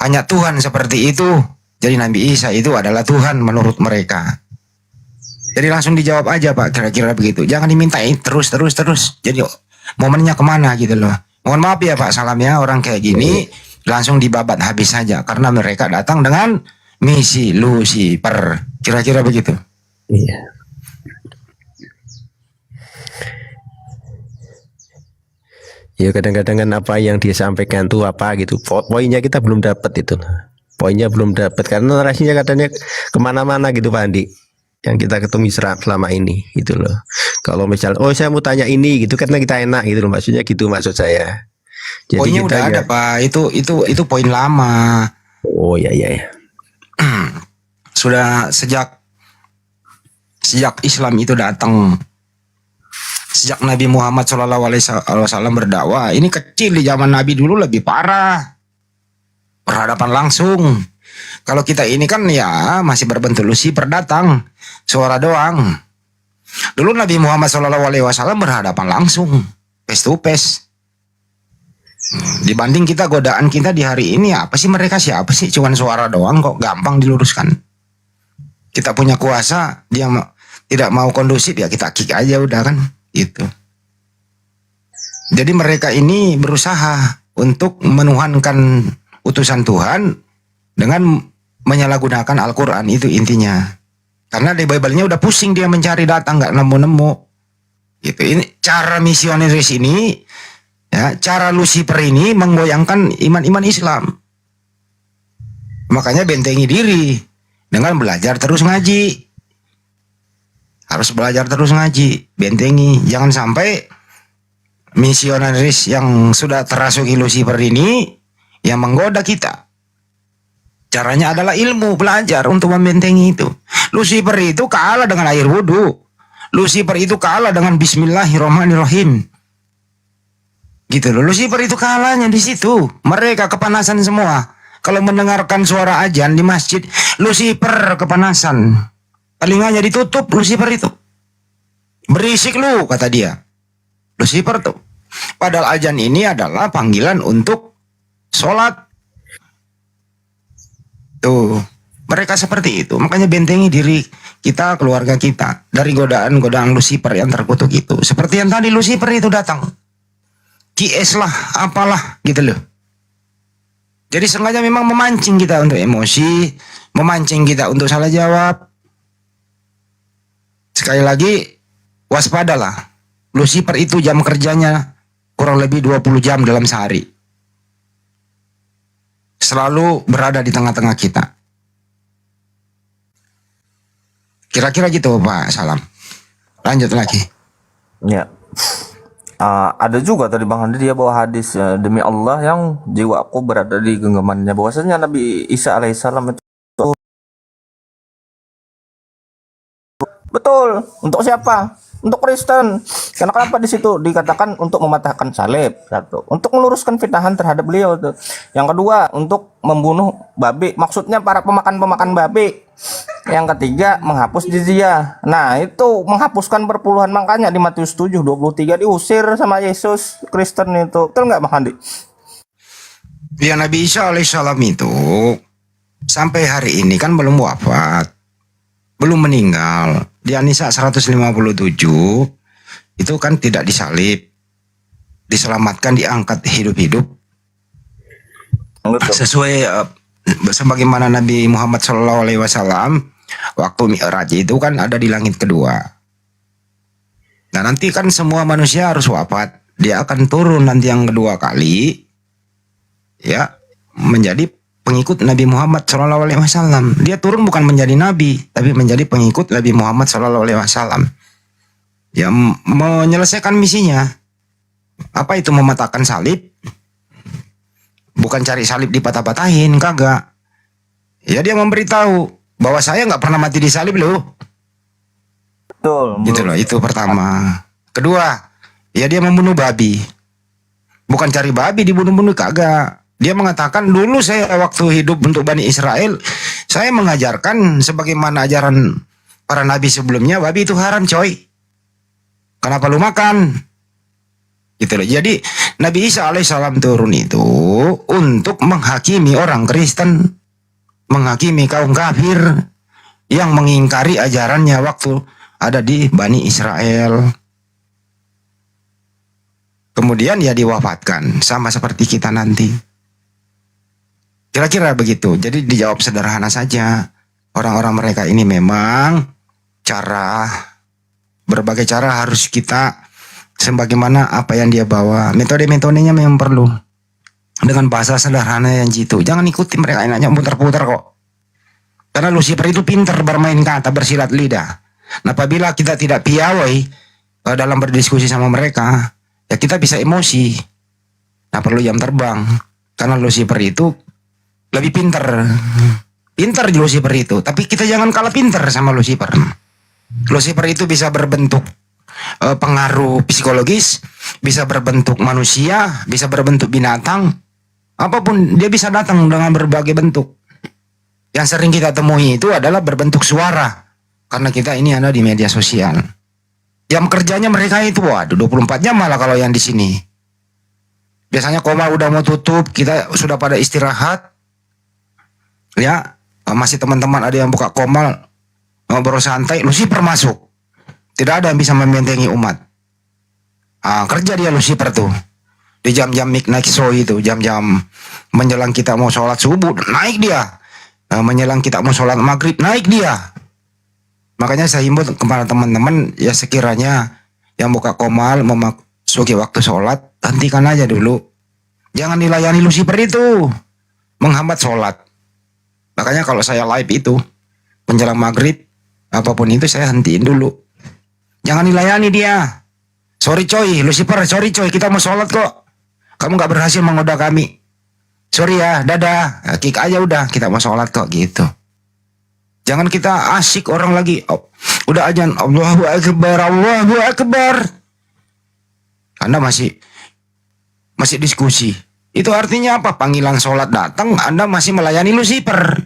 hanya Tuhan seperti itu. Jadi Nabi Isa itu adalah Tuhan menurut mereka. Jadi langsung dijawab aja, Pak, kira-kira begitu. Jangan dimintain terus. Jadi momennya kemana gitu loh. Mohon maaf ya Pak Salam ya, orang kayak gini langsung dibabat habis saja karena mereka datang dengan misi Lucifer. Kira-kira begitu. Iya. Ya kadang-kadang kan apa yang dia sampaikan tuh apa gitu. Poinnya kita belum dapat itu. Poinnya belum dapat karena narasinya katanya kemana-mana gitu Pak Andi. Yang kita ketemu selama ini gitu loh. Kalau misal, oh saya mau tanya ini gitu karena kita enak gitu loh, maksudnya gitu maksud saya. Jadi Poinnya kita udah ada Pak, itu poin lama. Oh ya ya ya. Sudah sejak Islam itu datang, sejak Nabi Muhammad SAW berdakwah, ini kecil di zaman Nabi dulu lebih parah, berhadapan langsung. Kalau kita ini kan ya masih berbentuk Lucifer datang, suara doang. Dulu Nabi Muhammad SAW berhadapan langsung, face to face. Dibanding kita, godaan kita di hari ini apa sih, mereka siapa sih, cuman suara doang kok, gampang diluruskan. Kita punya kuasa, dia tidak mau kondusif ya kita kick aja udah kan gitu. Jadi mereka ini berusaha untuk menuhankan utusan Tuhan dengan menyalahgunakan Al-Quran, itu intinya. Karena di Bible-nya udah pusing dia mencari data, nggak nemu-nemu. Gitu. Ini cara misionaris ini, ya, cara Lucifer ini menggoyangkan iman-iman Islam. Makanya bentengi diri dengan belajar terus ngaji. Harus belajar terus ngaji, bentengi. Jangan sampai misionaris yang sudah terasuki Lucifer ini yang menggoda kita. Caranya adalah ilmu, belajar untuk membentengi itu. Lucifer itu kalah dengan air wudhu. Lucifer itu kalah dengan Bismillahirrahmanirrahim. Gitu loh. Lucifer itu kalahnya di situ. Mereka kepanasan semua. Kalau mendengarkan suara azan di masjid, Lucifer kepanasan. Telinganya ditutup Lucifer itu. Berisik lu, kata dia. Lucifer tuh. Padahal azan ini adalah panggilan untuk sholat. Tuh, mereka seperti itu. Makanya bentengi diri kita, keluarga kita dari godaan-godaan Lucifer yang terkutuk itu. Seperti yang tadi Lucifer itu datang. QS lah, apalah gitu loh. Jadi sengaja memang memancing kita untuk emosi, memancing kita untuk salah jawab. Sekali lagi, waspadalah. Lucifer itu jam kerjanya kurang lebih 20 jam dalam sehari. Selalu berada di tengah-tengah kita. Kira-kira gitu Pak Salam. Lanjut lagi. Ya. Ada juga tadi Bang Handi dia bawa hadis, demi Allah yang jiwaku berada di genggamannya, bahwasanya Nabi Isa alaihissalam itu betul. Untuk siapa? Untuk Kristen. Karena kenapa di situ dikatakan untuk mematahkan salib, satu, untuk meluruskan fitnahan terhadap beliau tuh. Yang kedua, untuk membunuh babi, maksudnya para pemakan babi. Yang ketiga, menghapus jizyah. Nah, itu menghapuskan perpuluhan, makanya di Matius 7:23 diusir sama Yesus Kristen itu. Betul nggak Bang Handi? Ya, Nabi Isa alaihissalam itu sampai hari ini kan belum wafat, belum meninggal. Di An-Nisa 157 itu kan tidak disalib, diselamatkan, diangkat hidup-hidup. Sesuai sebagaimana Nabi Muhammad SAW waktu Mi'raj itu kan ada di langit kedua. Nah nanti kan semua manusia harus wafat, dia akan turun nanti yang kedua kali, ya, menjadi pengikut Nabi Muhammad SAW. Dia turun bukan menjadi nabi, tapi menjadi pengikut Nabi Muhammad SAW. Ya, menyelesaikan misinya. Apa itu mematahkan salib? Bukan cari salib dipatah-patahin, kagak. Ya, dia memberitahu bahwa saya nggak pernah mati di salib loh. Betul. Gitu loh, itu pertama. Kedua, ya dia membunuh babi. Bukan cari babi dibunuh-bunuh, kagak. Dia mengatakan, dulu saya waktu hidup untuk Bani Israel, saya mengajarkan sebagaimana ajaran para nabi sebelumnya, babi itu haram coy. Kenapa lu makan? Gitu loh. Jadi Nabi Isa alaihissalam turun itu untuk menghakimi orang Kristen, menghakimi kaum kafir yang mengingkari ajarannya waktu ada di Bani Israel. kemudian ya diwafatkan, sama seperti kita nanti. Kira-kira begitu. Jadi dijawab sederhana saja. Orang-orang mereka ini memang berbagai cara harus kita sebagaimana apa yang dia bawa. Metode-metodenya memang perlu. Dengan bahasa sederhana yang jitu. Jangan ikuti mereka enaknya putar-putar kok. Karena Lucifer itu pintar bermain kata, bersilat lidah. Nah, apabila kita tidak piawai dalam berdiskusi sama mereka, ya kita bisa emosi. Nah, perlu jam terbang. Karena Lucifer itu lebih pintar. Pintar Lucifer itu. Tapi kita jangan kalah pintar sama Lucifer. Lucifer itu bisa berbentuk pengaruh psikologis, bisa berbentuk manusia, bisa berbentuk binatang. Apapun dia bisa datang dengan berbagai bentuk. Yang sering kita temui itu adalah berbentuk suara. Karena kita ini ada di media sosial. Jam kerjanya mereka itu waduh 24 jam malah kalau yang di sini. Biasanya Komal udah mau tutup, kita sudah pada istirahat. Ya, masih teman-teman ada yang buka Komal ngobrol santai, Lucifer masuk. Tidak ada yang bisa membentengi umat. Kerja dia Lucifer tuh. Di jam-jam midnight show itu, jam-jam menjelang kita mau sholat subuh, naik dia. Menjelang kita mau sholat maghrib, naik dia. Makanya saya himbau kepada teman-teman, ya sekiranya yang buka Komal memasuki waktu sholat, hentikan aja dulu. Jangan dilayani Lucifer itu, menghambat sholat. Makanya kalau saya live itu, menjelang maghrib, apapun itu saya hentiin dulu. Jangan dilayani dia. Sorry coy, Lucifer, sorry coy, kita mau sholat kok. Kamu gak berhasil menggoda kami. Sorry ya, dadah. Kick aja udah, kita mau sholat kok gitu. Jangan kita asik orang lagi. Udah ajan, Allahu Akbar, Allahu Akbar. Anda masih diskusi. Itu artinya apa? Panggilan sholat datang, Anda masih melayani Lucifer.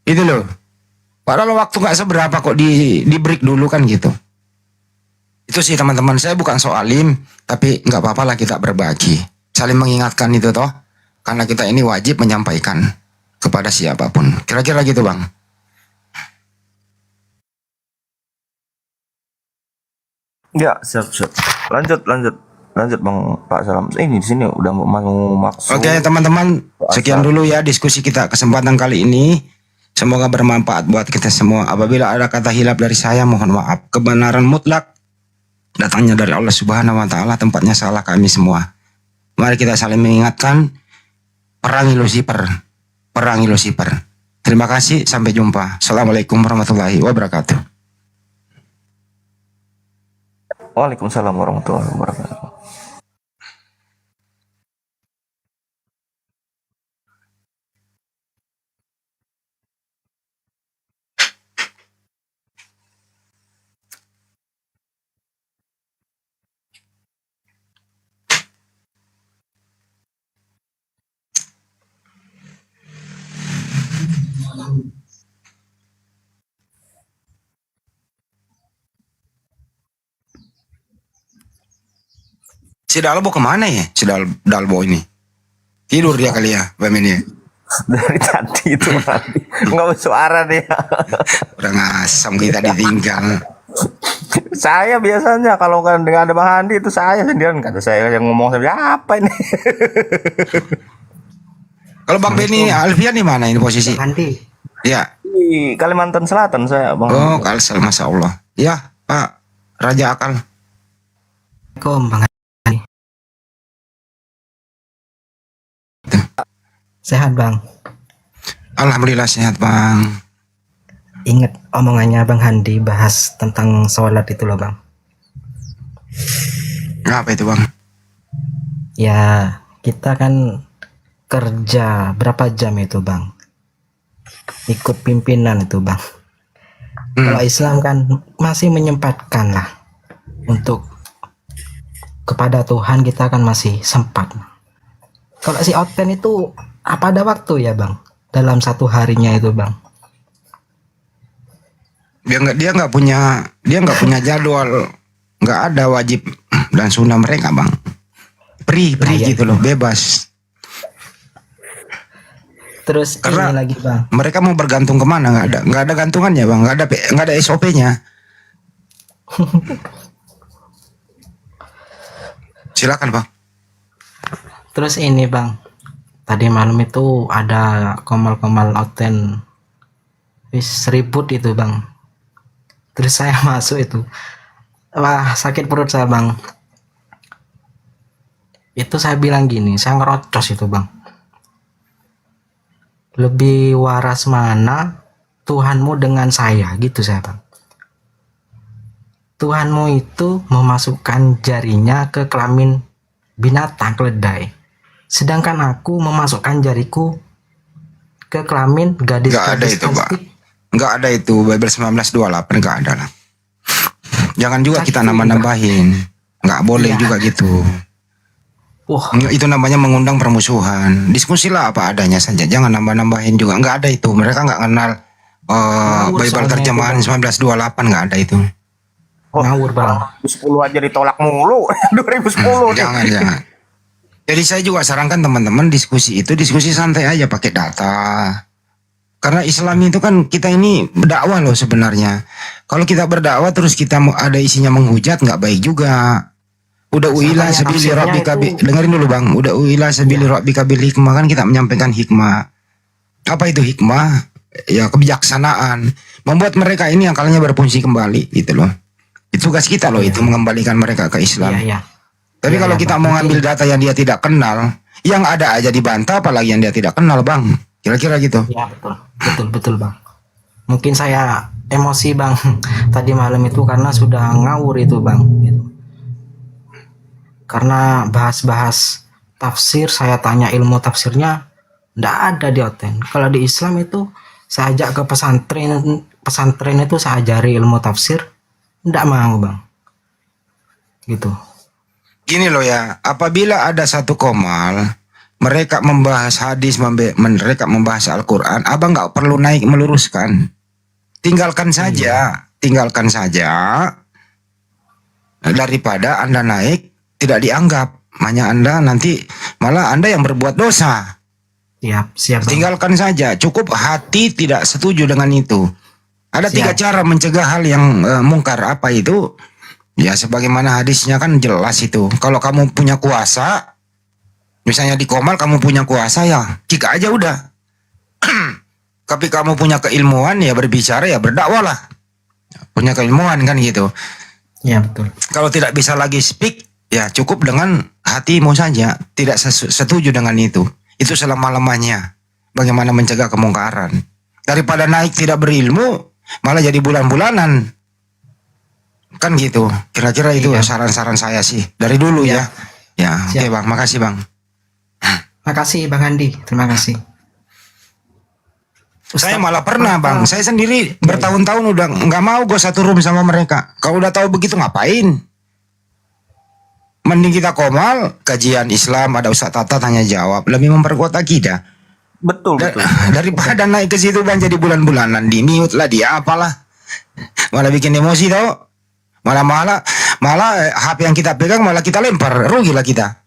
Itu loh. Padahal waktu gak seberapa kok di break dulu kan gitu. Itu sih teman-teman, saya bukan soalim, tapi nggak apa-apa lah kita berbagi. Saling mengingatkan itu toh. Karena kita ini wajib menyampaikan kepada siapapun. Kira-kira gitu Bang. Ya, siap. Lanjut Bang Pak Salam. Ini di sini udah mau maksud. Oke teman-teman, sekian dulu ya diskusi kita kesempatan kali ini. Semoga bermanfaat buat kita semua. Apabila ada kata hilaf dari saya, mohon maaf. Kebenaran mutlak datangnya dari Allah Subhanahu wa taala, tempatnya salah kami semua. Mari kita saling mengingatkan, perangi Lucifer. Terima kasih, sampai jumpa. Assalamualaikum warahmatullahi wabarakatuh. Waalaikumsalam warahmatullahi wabarakatuh. Si Dalbo kemana ya? Si Dalbo ini tidur dia kali ya, Bam ini. Dari tadi itu nggak suara dia. Udah ngasam kita ditinggal. Saya biasanya kalau kan dengan ada Bang Handi itu saya sendirian, kata saya yang ngomong apa ini. Kalau Bang Benny Alfian di mana ini posisi? Handi. Ya. Di Kalimantan Selatan saya Bang. Oh, Kalsel, Masya Allah. Ya Pak Raja Akal. Assalamualaikum Bang Handi. Sehat Bang. Alhamdulillah sehat Bang. Ingat omongannya Bang Handi bahas tentang sholat itu loh Bang. Apa itu Bang? Ya kita kan kerja berapa jam itu Bang, ikut pimpinan itu Bang. Kalau Islam kan masih menyempatkan lah untuk kepada Tuhan, kita kan masih sempat. Kalau si Oten itu apa ada waktu ya Bang dalam satu harinya itu Bang? Dia nggak punya jadwal, nggak ada wajib dan sunnah mereka Bang. Free gitu loh, bebas. Terus karena ini lagi Bang, mereka mau bergantung kemana? Nggak ada gantungannya Bang, nggak ada SOP-nya. Silakan Bang. Terus ini Bang, tadi malam itu ada komal-komal oten wis ribut itu Bang. Terus saya masuk itu, wah sakit perut saya Bang. Itu saya bilang gini, saya ngerocos itu Bang, lebih waras mana Tuhanmu dengan saya, gitu saya Bang. Tuhanmu itu memasukkan jarinya ke kelamin binatang keledai, sedangkan aku memasukkan jariku ke kelamin gadis Nggak ada itu Pak. Nggak ada itu, Bible 19:28 nggak ada lah. Jangan juga kita nambah-nambahin. Nggak boleh juga gitu. Itu namanya mengundang permusuhan. Diskusilah apa adanya saja, jangan nambah-nambahin juga. Nggak ada itu, mereka nggak kenal Bible terjemahan 19:28, nggak ada itu. Ngawur Bang. 10 aja ditolak mulu. 2010. Jangan. Jadi saya juga sarankan teman-teman diskusi santai aja pakai data. Karena Islam itu kan kita ini berdakwah loh sebenarnya. Kalau kita berdakwah terus kita ada isinya menghujat, nggak baik juga. Udah uilah sabili rabbika dengerin dulu Bang. Udah uilah sabili rabbika bil hikmah, kan kita menyampaikan hikmah. Apa itu hikmah? Ya kebijaksanaan. Membuat mereka ini akalnya berfungsi kembali gitu loh. Itu tugas kita loh, itu mengembalikan mereka ke Islam. Tapi kalau kita mau ngambil data yang dia tidak kenal, yang ada aja dibantah, apalagi yang dia tidak kenal Bang. Kira-kira gitu. Ya betul Bang. Mungkin saya emosi Bang tadi malam itu karena sudah ngawur itu Bang. Gitu. Karena bahas-bahas tafsir, saya tanya ilmu tafsirnya, ndak ada di Oten. Kalau di Islam itu saya ajak ke pesantren itu saya ajari ilmu tafsir, ndak mau Bang. Gitu. Gini loh ya, apabila ada satu komal, mereka membahas hadis, mereka membahas Al-Quran, abang nggak perlu naik meluruskan. Tinggalkan saja. Daripada Anda naik, tidak dianggap. Hanya Anda nanti, malah Anda yang berbuat dosa. Siap. Tinggalkan saja, cukup hati tidak setuju dengan itu. Ada 3 cara mencegah hal yang mungkar. Apa itu? Ya sebagaimana hadisnya kan jelas itu. Kalau kamu punya kuasa, misalnya di komal kamu punya kuasa ya, jika aja udah. Tapi kamu punya keilmuan ya berbicara ya berdakwalah. Punya keilmuan kan gitu. Ya betul. Kalau tidak bisa lagi speak, ya cukup dengan hatimu saja. Tidak setuju dengan itu. Itu selama-lamanya. Bagaimana mencegah kemungkaran. Daripada naik tidak berilmu, malah jadi bulan-bulanan. Kan gitu. Kira-kira itu saran-saran saya sih. Dari dulu ya. Ya, oke Bang. Makasih Bang. Makasih Bang Andi. Terima kasih. Saya malah pernah Bang. Saya sendiri bertahun-tahun udah nggak mau gue satu room sama mereka. Kalau udah tahu begitu ngapain? Mending kita komal, kajian Islam, ada Ustaz Tata tanya jawab, lebih memperkuat akidah. Betul. Daripada naik ke situ Bang jadi bulan-bulanan, di mute lah dia apalah. Malah bikin emosi tau. Malah HP yang kita pegang malah kita lempar, rugilah kita.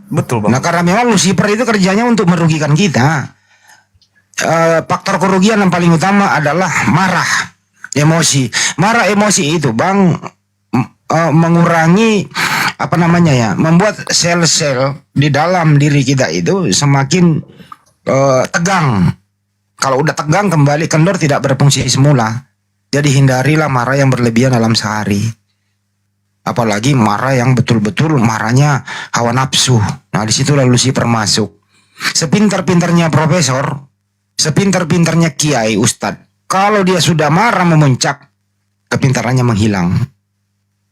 Betul Bang. Nah karena memang Lucifer itu kerjanya untuk merugikan kita. Faktor kerugian yang paling utama adalah marah, emosi. Marah emosi itu Bang mengurangi apa namanya ya, membuat sel-sel di dalam diri kita itu semakin tegang. Kalau udah tegang kembali kendor tidak berfungsi semula. Jadi hindarilah marah yang berlebihan dalam sehari. Apalagi marah yang betul-betul marahnya hawa nafsu. Nah disitulah Lucifer masuk. Sepintar-pintarnya profesor, sepintar-pintarnya kiai ustadz, kalau dia sudah marah memuncak, kepintarannya menghilang.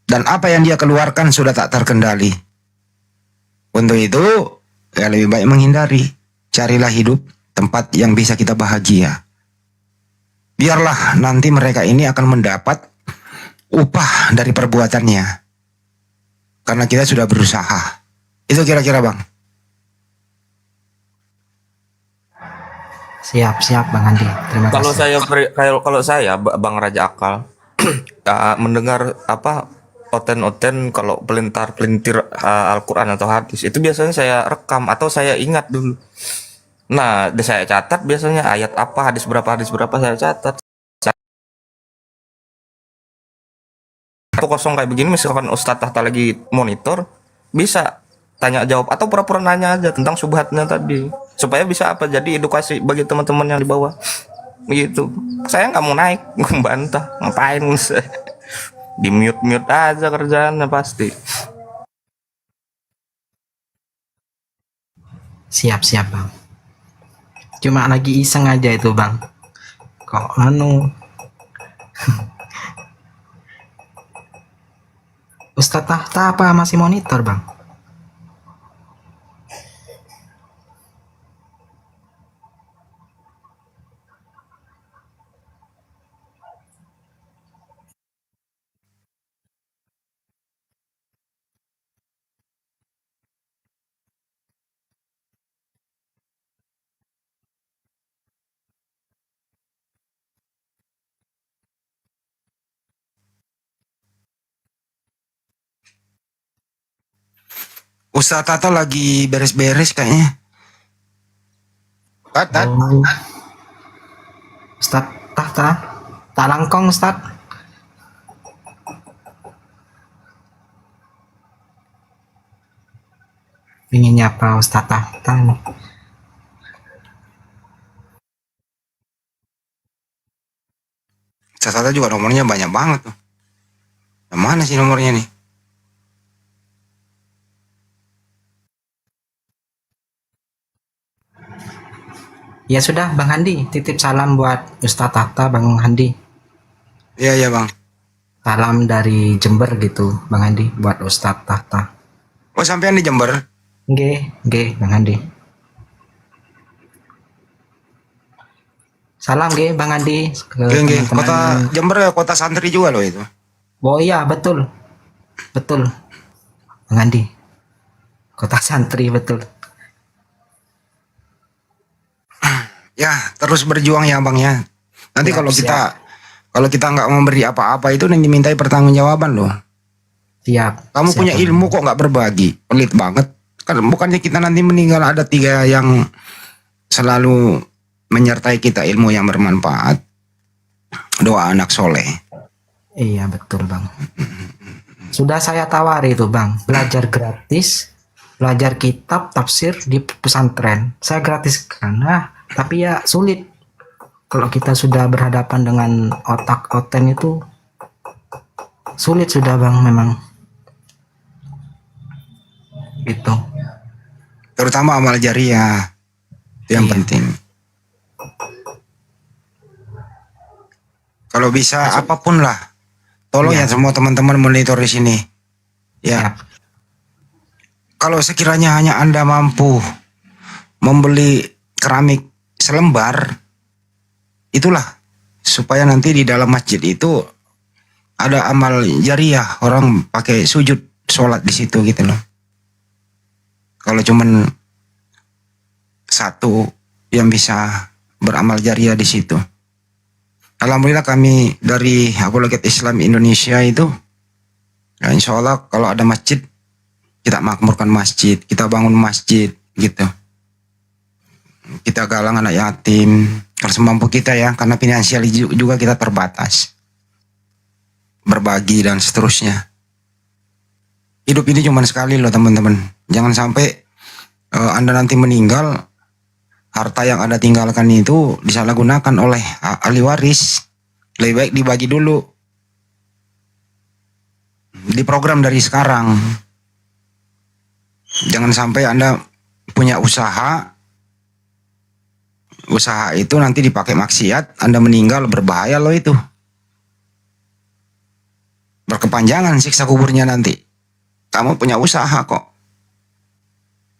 Dan apa yang dia keluarkan sudah tak terkendali. Untuk itu, ya lebih baik menghindari. Carilah hidup tempat yang bisa kita bahagia. Biarlah nanti mereka ini akan mendapat upah dari perbuatannya. Karena kita sudah berusaha. Itu kira-kira Bang. Siap Bang Andi. Terima kasih. Kalau saya Bang Raja Akal mendengar apa oten-oten kalau pelintir Al-Quran atau hadis itu biasanya saya rekam atau saya ingat dulu. Nah, saya catat biasanya ayat apa, hadis berapa saya catat. atau kosong kayak begini, misalkan Ustadz Tahta lagi monitor, bisa tanya jawab atau pura-pura nanya aja tentang subhatnya tadi, supaya bisa apa, jadi edukasi bagi teman-teman yang di bawah begitu. Saya nggak mau naik membantah, ngapain di mute aja kerjaannya pasti. Siap bang, cuma lagi iseng aja itu bang, kok Ustadz Tahta apa masih monitor bang? Ustadz Tata lagi beres-beres kayaknya. Ustadz Tahta, tak langkong Ustadz. Ingin nyapa Ustadz Tahta nih. Ustadz Tata juga nomornya banyak banget tuh. Yang mana sih nomornya nih? Ya sudah Bang Handi, titip salam buat Ustadz Tahta Bang Handi. Iya bang. Salam dari Jember gitu Bang Handi buat Ustadz Tahta. Oh sampean di Jember? Nggih Bang Handi. Salam Bang Handi ke Nggih. teman-teman. Kota Jember ya kota santri juga loh itu. Oh iya betul Bang Handi, kota santri betul. Ya terus berjuang ya bang ya. Nanti Siap, kalau kita nggak memberi apa-apa itu nanti dimintai pertanggungjawaban loh. Siap. Kamu punya Bang. ilmu kok nggak berbagi, pelit banget. Kan bukannya kita nanti meninggal ada 3 yang selalu menyertai kita, ilmu yang bermanfaat, doa anak soleh. Iya betul bang. Sudah saya tawari itu bang, belajar gratis, belajar kitab tafsir di pesantren. Saya gratiskan, tapi ya sulit. Kalau kita sudah berhadapan dengan otak oten itu sulit sudah bang memang. Itu. Terutama amal jariah itu yang penting. Kalau bisa apapun lah, tolong ya semua teman-teman monitor di sini. Ya. Kalau sekiranya hanya Anda mampu membeli keramik selembar, itulah supaya nanti di dalam masjid itu ada amal jariah, orang pakai sujud sholat di situ gitu loh. Kalau cuman satu yang bisa beramal jariah di situ. Alhamdulillah kami dari Apologet Islam Indonesia itu, ya insya Allah kalau ada masjid, kita makmurkan masjid, kita bangun masjid gitu. Kita galang anak yatim, kalau semampu kita ya, karena finansial juga kita terbatas. Berbagi dan seterusnya. Hidup ini cuma sekali loh teman-teman. Jangan sampai Anda nanti meninggal, harta yang Anda tinggalkan itu disalahgunakan oleh ahli waris. Lebih baik dibagi dulu. Diprogram dari sekarang. Jangan sampai Anda punya usaha itu nanti dipakai maksiat, Anda meninggal berbahaya loh itu. Berkepanjangan siksa kuburnya nanti. Kamu punya usaha kok.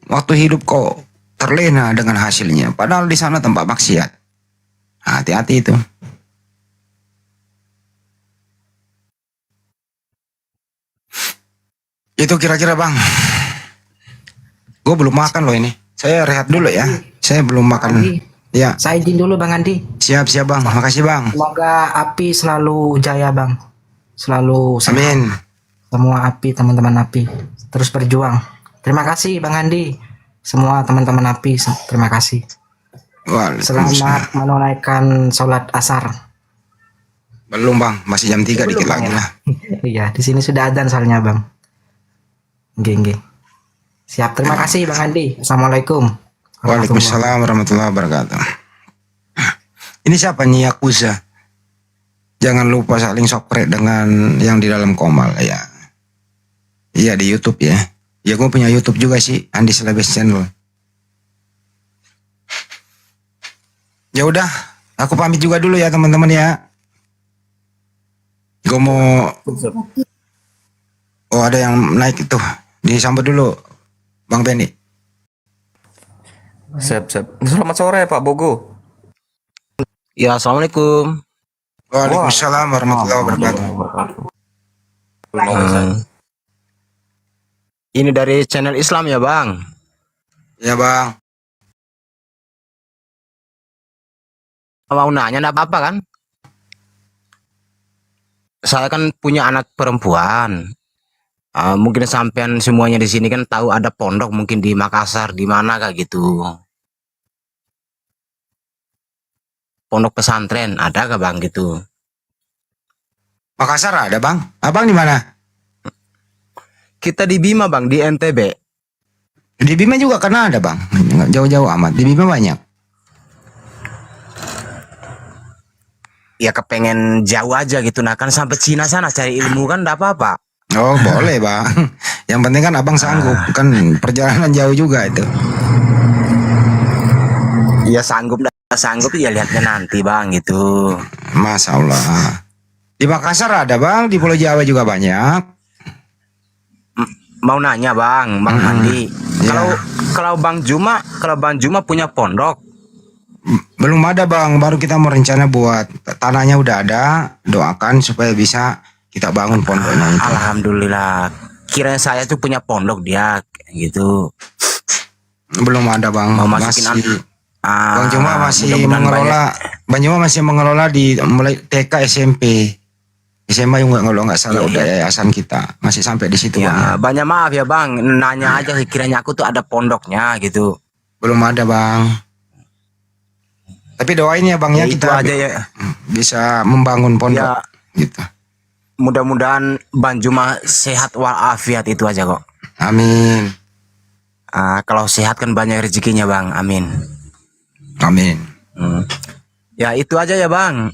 Waktu hidup kok terlena dengan hasilnya, padahal di sana tempat maksiat. Hati-hati itu. Itu kira-kira bang. Gue belum makan loh ini. Saya rehat dulu ya. Saya belum makan. Ya. Saya izin dulu Bang Andi. Siap bang. Makasih bang. Semoga api selalu jaya Bang. Selalu sehat. Amin. Semua api, teman-teman api. Terus berjuang. Terima kasih Bang Andi. Semua teman-teman api, terima kasih. Selamat menunaikan sholat asar. Belum bang, masih jam 3 dikit lagi lah. Iya, di sini sudah adzan soalnya bang. Nggih. Siap, terima kasih bang Andi. Assalamualaikum. Waalaikumsalam warahmatullahi wabarakatuh. Ini siapa nih Yakuza? Jangan lupa saling sopret dengan yang di dalam Komal ya. Iya di YouTube ya. Ya gue punya YouTube juga sih, Andi Selebes Channel. Ya udah, aku pamit juga dulu ya teman-teman ya. Gue mau. Oh ada yang naik itu, disambut dulu, Bang Benny. Siap. Selamat sore Pak Bogo. Ya, assalamualaikum. Waalaikumsalam warahmatullahi wabarakatuh. Ini dari channel Islam ya, Bang? Ya, Bang. Mau nanya enggak apa-apa kan? Saya kan punya anak perempuan. Mungkin sampean semuanya di sini kan tahu ada pondok mungkin di Makassar, di mana kayak gitu. Pondok pesantren ada gak Bang gitu? Makassar ada Bang. Abang di mana? Kita di Bima Bang, di NTB. Di Bima juga karena ada Bang. Nggak jauh-jauh amat. Di Bima banyak. Ya kepengen jauh aja gitu. Nah kan sampai Cina sana cari ilmu kan enggak apa-apa. Oh boleh Bang. Yang penting kan abang sanggup. Kan perjalanan jauh juga itu. Iya sanggup ya lihatnya nanti Bang gitu. Masya Allah. Di Makassar ada Bang, di Pulau Jawa juga banyak. Mau nanya Bang Andi. Kalau Bang Juma punya pondok. Belum ada Bang, baru kita mau rencana buat tanahnya udah ada, doakan supaya bisa kita bangun pondoknya itu. Alhamdulillah. Kirain saya tuh punya pondok dia gitu. Belum ada Bang. Mau masukin Bang Juma masih mengelola, Bang Juma masih mengelola di mulai TK SMP. SMA juga kalau nggak salah udah yayasan kita masih sampai di situ ya, Bang. Banyak maaf ya Bang, nanya aja kiranya aku tuh ada pondoknya gitu. Belum ada Bang. Tapi doain ya Bang ya kita aja ya. Bisa membangun pondok ya, gitu. Mudah-mudahan Bang Juma sehat walafiat itu aja kok. Amin. Kalau sehat kan banyak rezekinya Bang, amin. Amin. Ya itu aja ya Bang.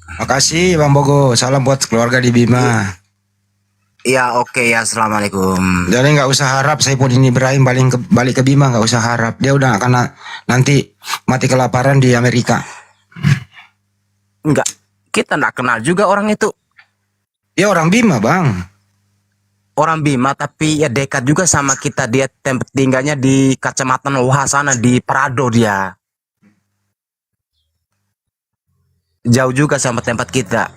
Makasih Bang Bogo, salam buat keluarga di Bima. Ya oke ya, assalamualaikum. Jadi nggak usah harap Saifuddin Ibrahim balik ke Bima, nggak usah harap. Dia udah akan nanti mati kelaparan di Amerika. Enggak, kita nggak kenal juga orang itu. Ya orang Bima Bang. Orang Bima tapi ya dekat juga sama kita. Dia tempat tinggalnya di Kecamatan Loha sana di Prado dia. Jauh juga sama tempat kita.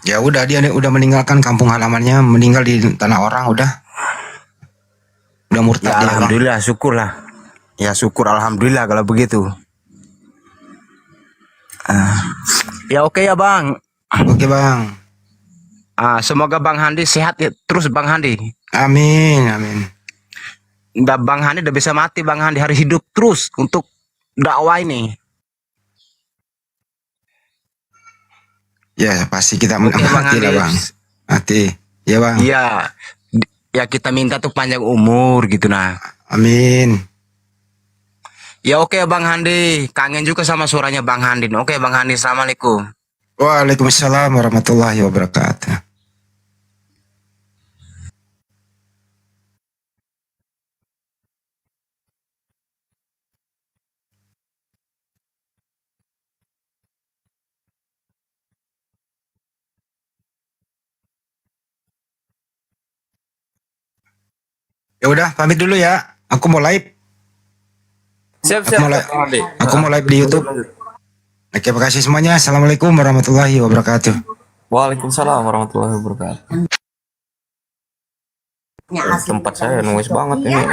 Ya udah dia udah meninggalkan kampung halamannya, meninggal di tanah orang udah murtad Ya, dia. alhamdulillah, syukurlah. Ya syukur alhamdulillah kalau begitu. Ya oke ya Bang. Oke Bang. Semoga Bang Handi sehat ya, terus Bang Handi. Amin. Bang Handi udah bisa mati, Bang Handi harus hidup terus untuk dakwah ini. Ya pasti kita Oke, Bang mati lah Handi. Bang. Mati. Ya Bang. Iya. Ya kita minta tuh panjang umur gitu nah. Amin. Ya oke Bang Handi, kangen juga sama suaranya Bang Handi. Oke Bang Handi, assalamualaikum. Waalaikumsalam warahmatullahi wabarakatuh. Ya udah pamit dulu ya. Aku mau live. Siap. Aku mau live di YouTube. Oke, makasih semuanya. Assalamualaikum warahmatullahi wabarakatuh. Waalaikumsalam warahmatullahi wabarakatuh. Tempat saya noise banget ini.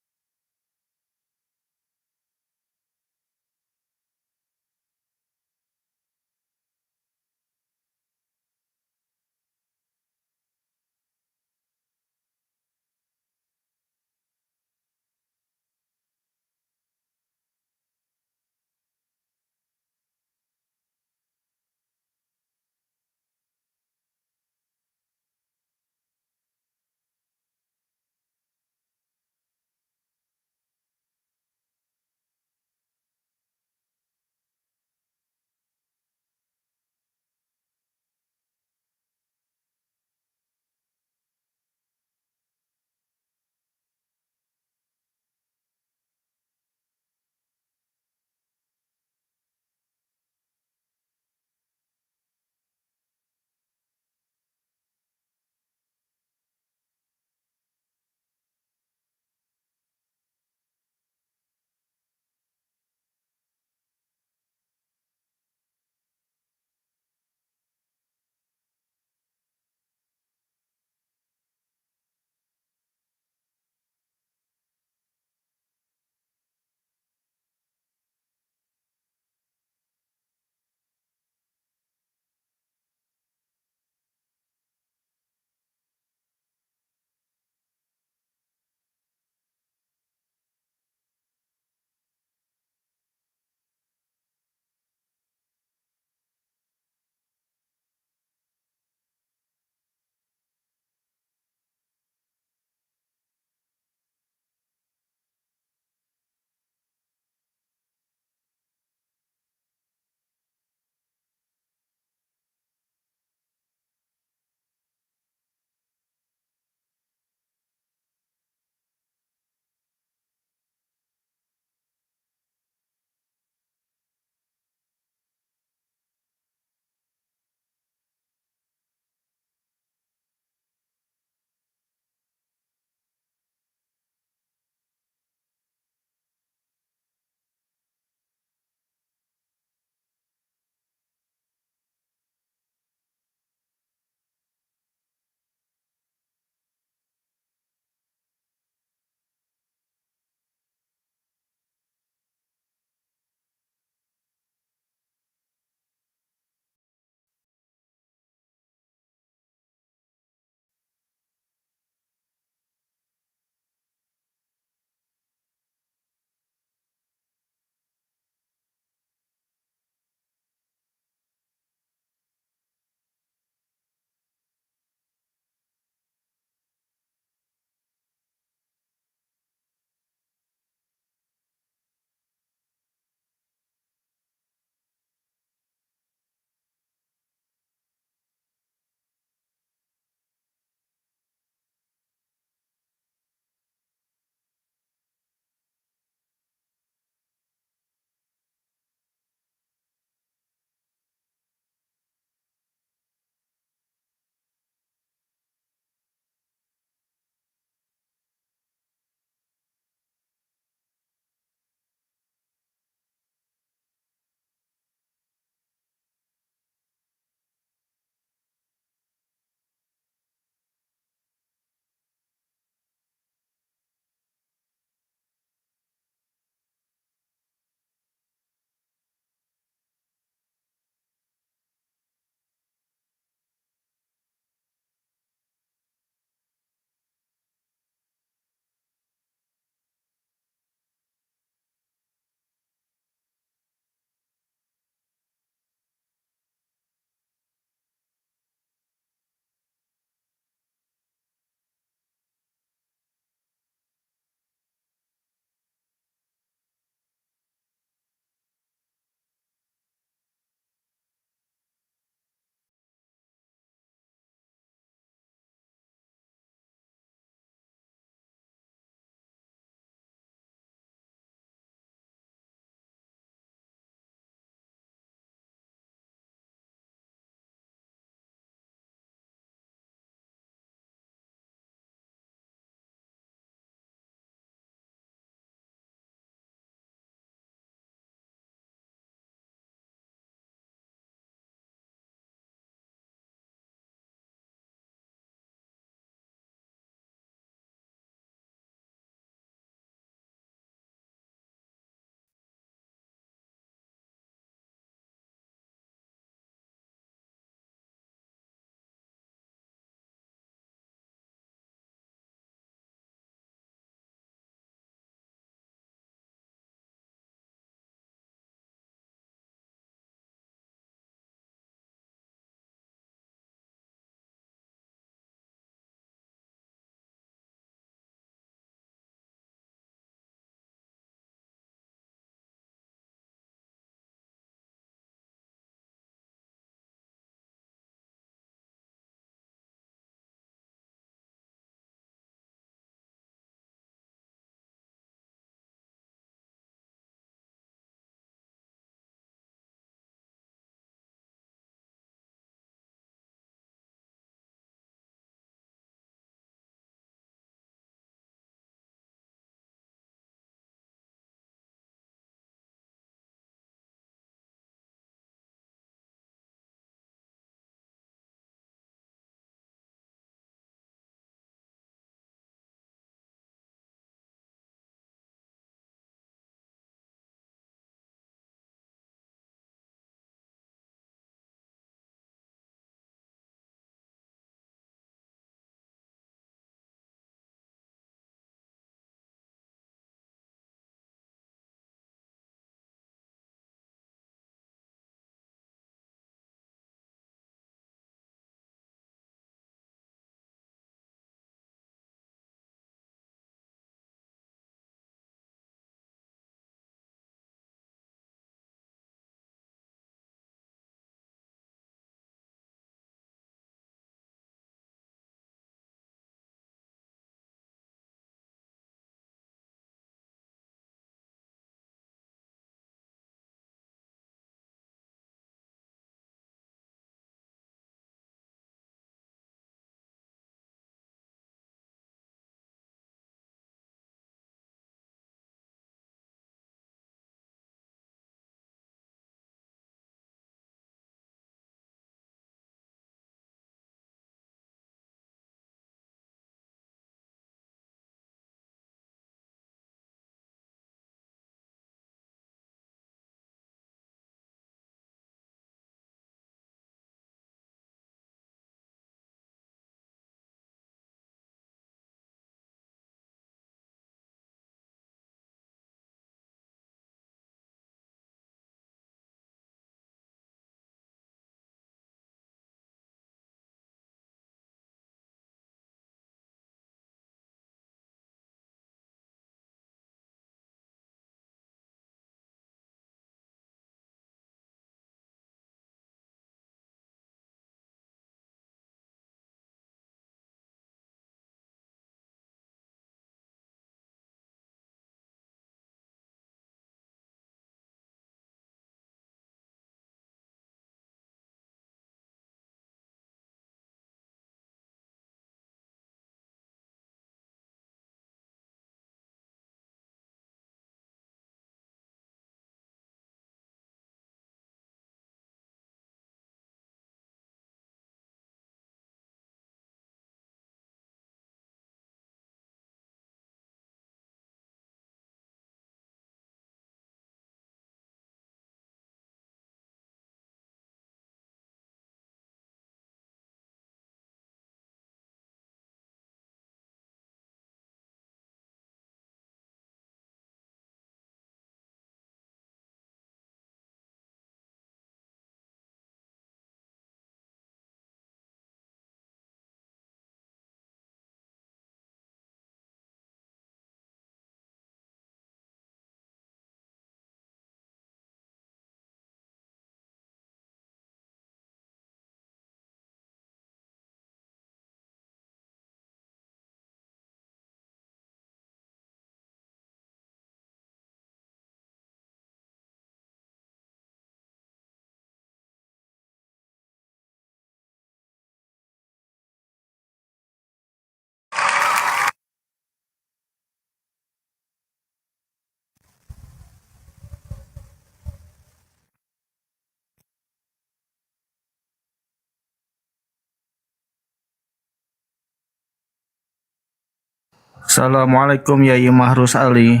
Assalamualaikum Yai Mahrus Ali.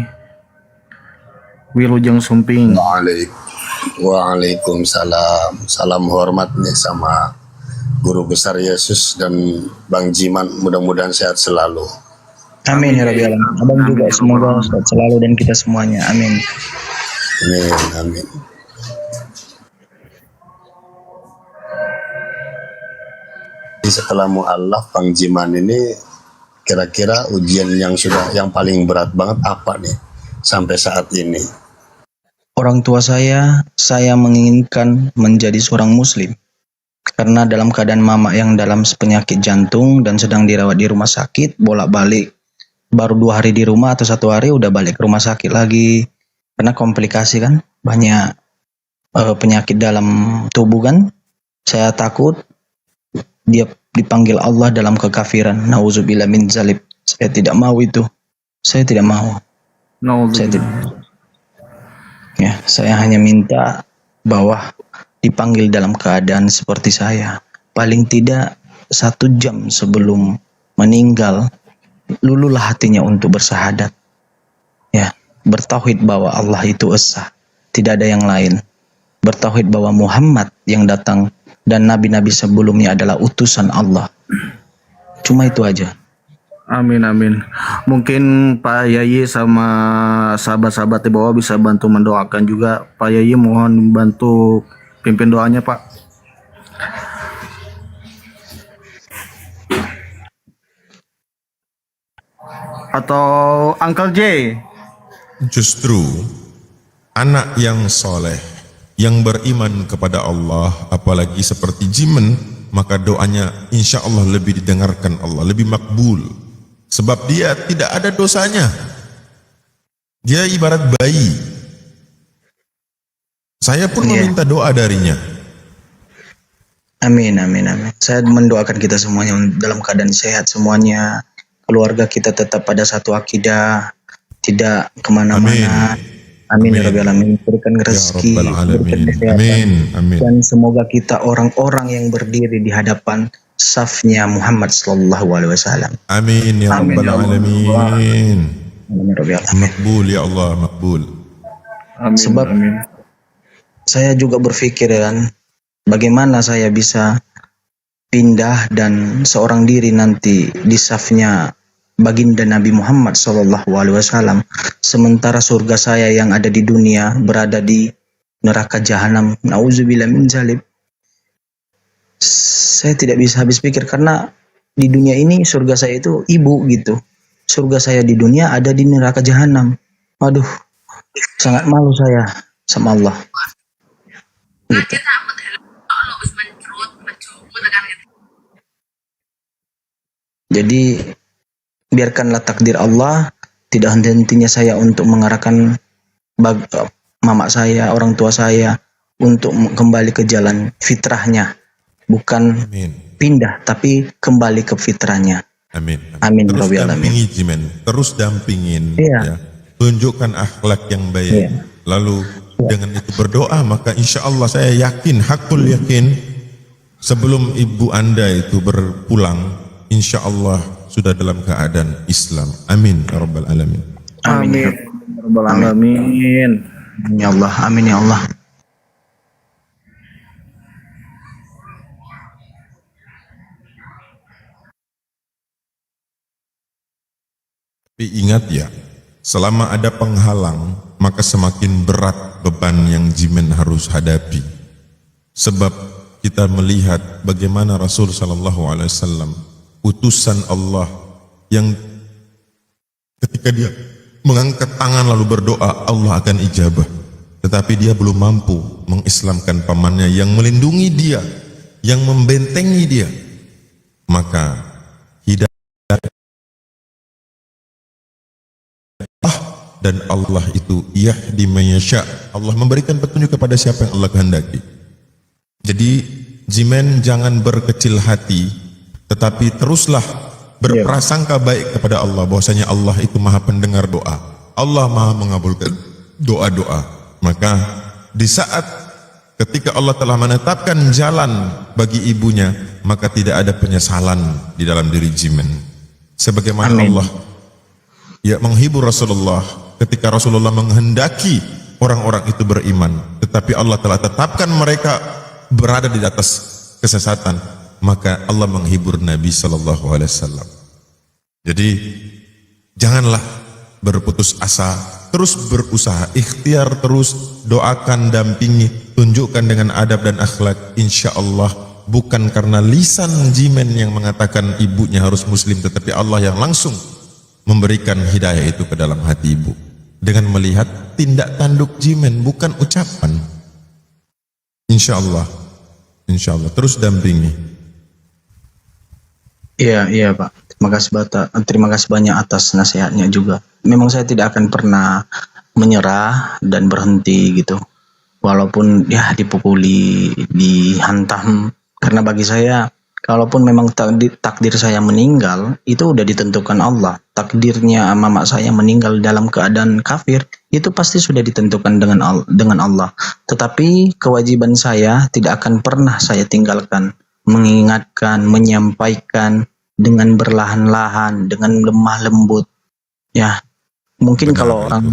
Wilujeng Sumping. Waalaikumsalam. Salam hormat nih sama Guru Besar Yesus dan Bang Jiman. Mudah-mudahan sehat selalu. Amin ya Rabbi Alamin. Abang juga semoga sehat selalu dan kita semuanya. Amin. Amin, amin. Setelah mu'alaf Bang Jiman ini, kira-kira ujian yang paling berat banget apa nih sampai saat ini? Orang tua saya menginginkan menjadi seorang muslim. Karena dalam keadaan mama yang dalam penyakit jantung dan sedang dirawat di rumah sakit, bolak-balik. Baru 2 hari di rumah atau 1 hari udah balik ke rumah sakit lagi. Karena komplikasi kan, banyak penyakit dalam tubuh kan. Saya takut dia dipanggil Allah dalam kekafiran. Nauzubillah min zalik. Saya tidak mau itu. Saya tidak mau. Saya hanya minta bahwa dipanggil dalam keadaan seperti saya. Paling tidak 1 jam sebelum meninggal, lululah hatinya untuk bersahadat. Ya, bertauhid bahwa Allah itu esa, tidak ada yang lain. Bertauhid bahwa Muhammad yang datang dan nabi-nabi sebelumnya adalah utusan Allah. Cuma itu aja. Amin, amin. Mungkin Pak Yayi sama sahabat-sahabat di bawah bisa bantu mendoakan juga. Pak Yayi mohon bantu pimpin doanya, Pak. Atau Uncle J. Justru anak yang soleh, yang beriman kepada Allah, apalagi seperti Jimen, maka doanya insya Allah lebih didengarkan Allah, lebih makbul. Sebab dia tidak ada dosanya. Dia ibarat bayi. Saya pun meminta doa darinya. Amin, amin, amin. Saya mendoakan kita semuanya dalam keadaan sehat semuanya. Keluarga kita tetap pada satu akidah, tidak kemana-mana. Amin ya Rabbil Alamin. Berikan rezeki, berikan kesehatan. Dan semoga kita orang-orang yang berdiri di hadapan safnya Muhammad sallallahu alaihi wasallam. Amin ya Rabbal Alamin. Makbul ya Allah, makbul. Sebab saya juga berpikir kan, bagaimana saya bisa pindah dan seorang diri nanti di safnya baginda Nabi Muhammad sallallahu alaihi wasallam, sementara surga saya yang ada di dunia berada di neraka jahanam. Nauzubillah min zalik. Saya tidak bisa habis pikir karena di dunia ini surga saya itu ibu gitu. Surga saya di dunia ada di neraka jahanam. Waduh, sangat malu saya sama Allah. Gitu. Jadi biarkanlah takdir Allah, tidak henti-hentinya saya untuk mengarahkan mama saya, orang tua saya untuk kembali ke jalan fitrahnya. Bukan pindah, tapi kembali ke fitrahnya. Amin. Amin. Terus dampingi Jimen, terus dampingin. Ya. Tunjukkan akhlak yang baik. Lalu dengan itu berdoa, maka insya Allah saya yakin, hakul yakin, sebelum ibu Anda itu berpulang, insya Allah sudah dalam keadaan Islam. Amin ya Rabbal Alamin. Amin ya Rabbal Alamin. Ya Allah, amin ya Allah. Tapi ingat ya, selama ada penghalang, maka semakin berat beban yang Jimen harus hadapi. Sebab kita melihat bagaimana Rasul SAW, utusan Allah yang ketika dia mengangkat tangan lalu berdoa, Allah akan ijabah. Tetapi dia belum mampu mengislamkan pamannya yang melindungi dia, yang membentengi dia. Maka hidayah dan Allah itu yahdi man yasha. Allah memberikan petunjuk kepada siapa yang Allah kehendaki. Jadi Jimen jangan berkecil hati, tetapi teruslah berprasangka baik kepada Allah, bahwasanya Allah itu maha pendengar doa, Allah maha mengabulkan doa-doa. Maka di saat ketika Allah telah menetapkan jalan bagi ibunya, maka tidak ada penyesalan di dalam diri Jimen. Sebagaimana Allah ya menghibur Rasulullah ketika Rasulullah menghendaki orang-orang itu beriman, tetapi Allah telah tetapkan mereka berada di atas kesesatan, maka Allah menghibur Nabi Sallallahu Alaihi Wasallam. Jadi janganlah berputus asa, terus berusaha, ikhtiar terus, doakan, dampingi, tunjukkan dengan adab dan akhlak. Insya Allah bukan karena lisan Jimen yang mengatakan ibunya harus muslim, tetapi Allah yang langsung memberikan hidayah itu ke dalam hati ibu dengan melihat tindak tanduk Jimen, bukan ucapan. Insya Allah terus dampingi. Iya Pak. Terima kasih banyak atas nasihatnya juga. Memang saya tidak akan pernah menyerah dan berhenti gitu. Walaupun ya dipukuli, dihantam. Karena bagi saya, kalaupun memang takdir saya meninggal, itu udah ditentukan Allah. Takdirnya mama saya meninggal dalam keadaan kafir, itu pasti sudah ditentukan dengan Allah. Tetapi kewajiban saya tidak akan pernah saya tinggalkan. Mengingatkan, menyampaikan, dengan berlahan-lahan, dengan lemah lembut. Ya, mungkin kalau orang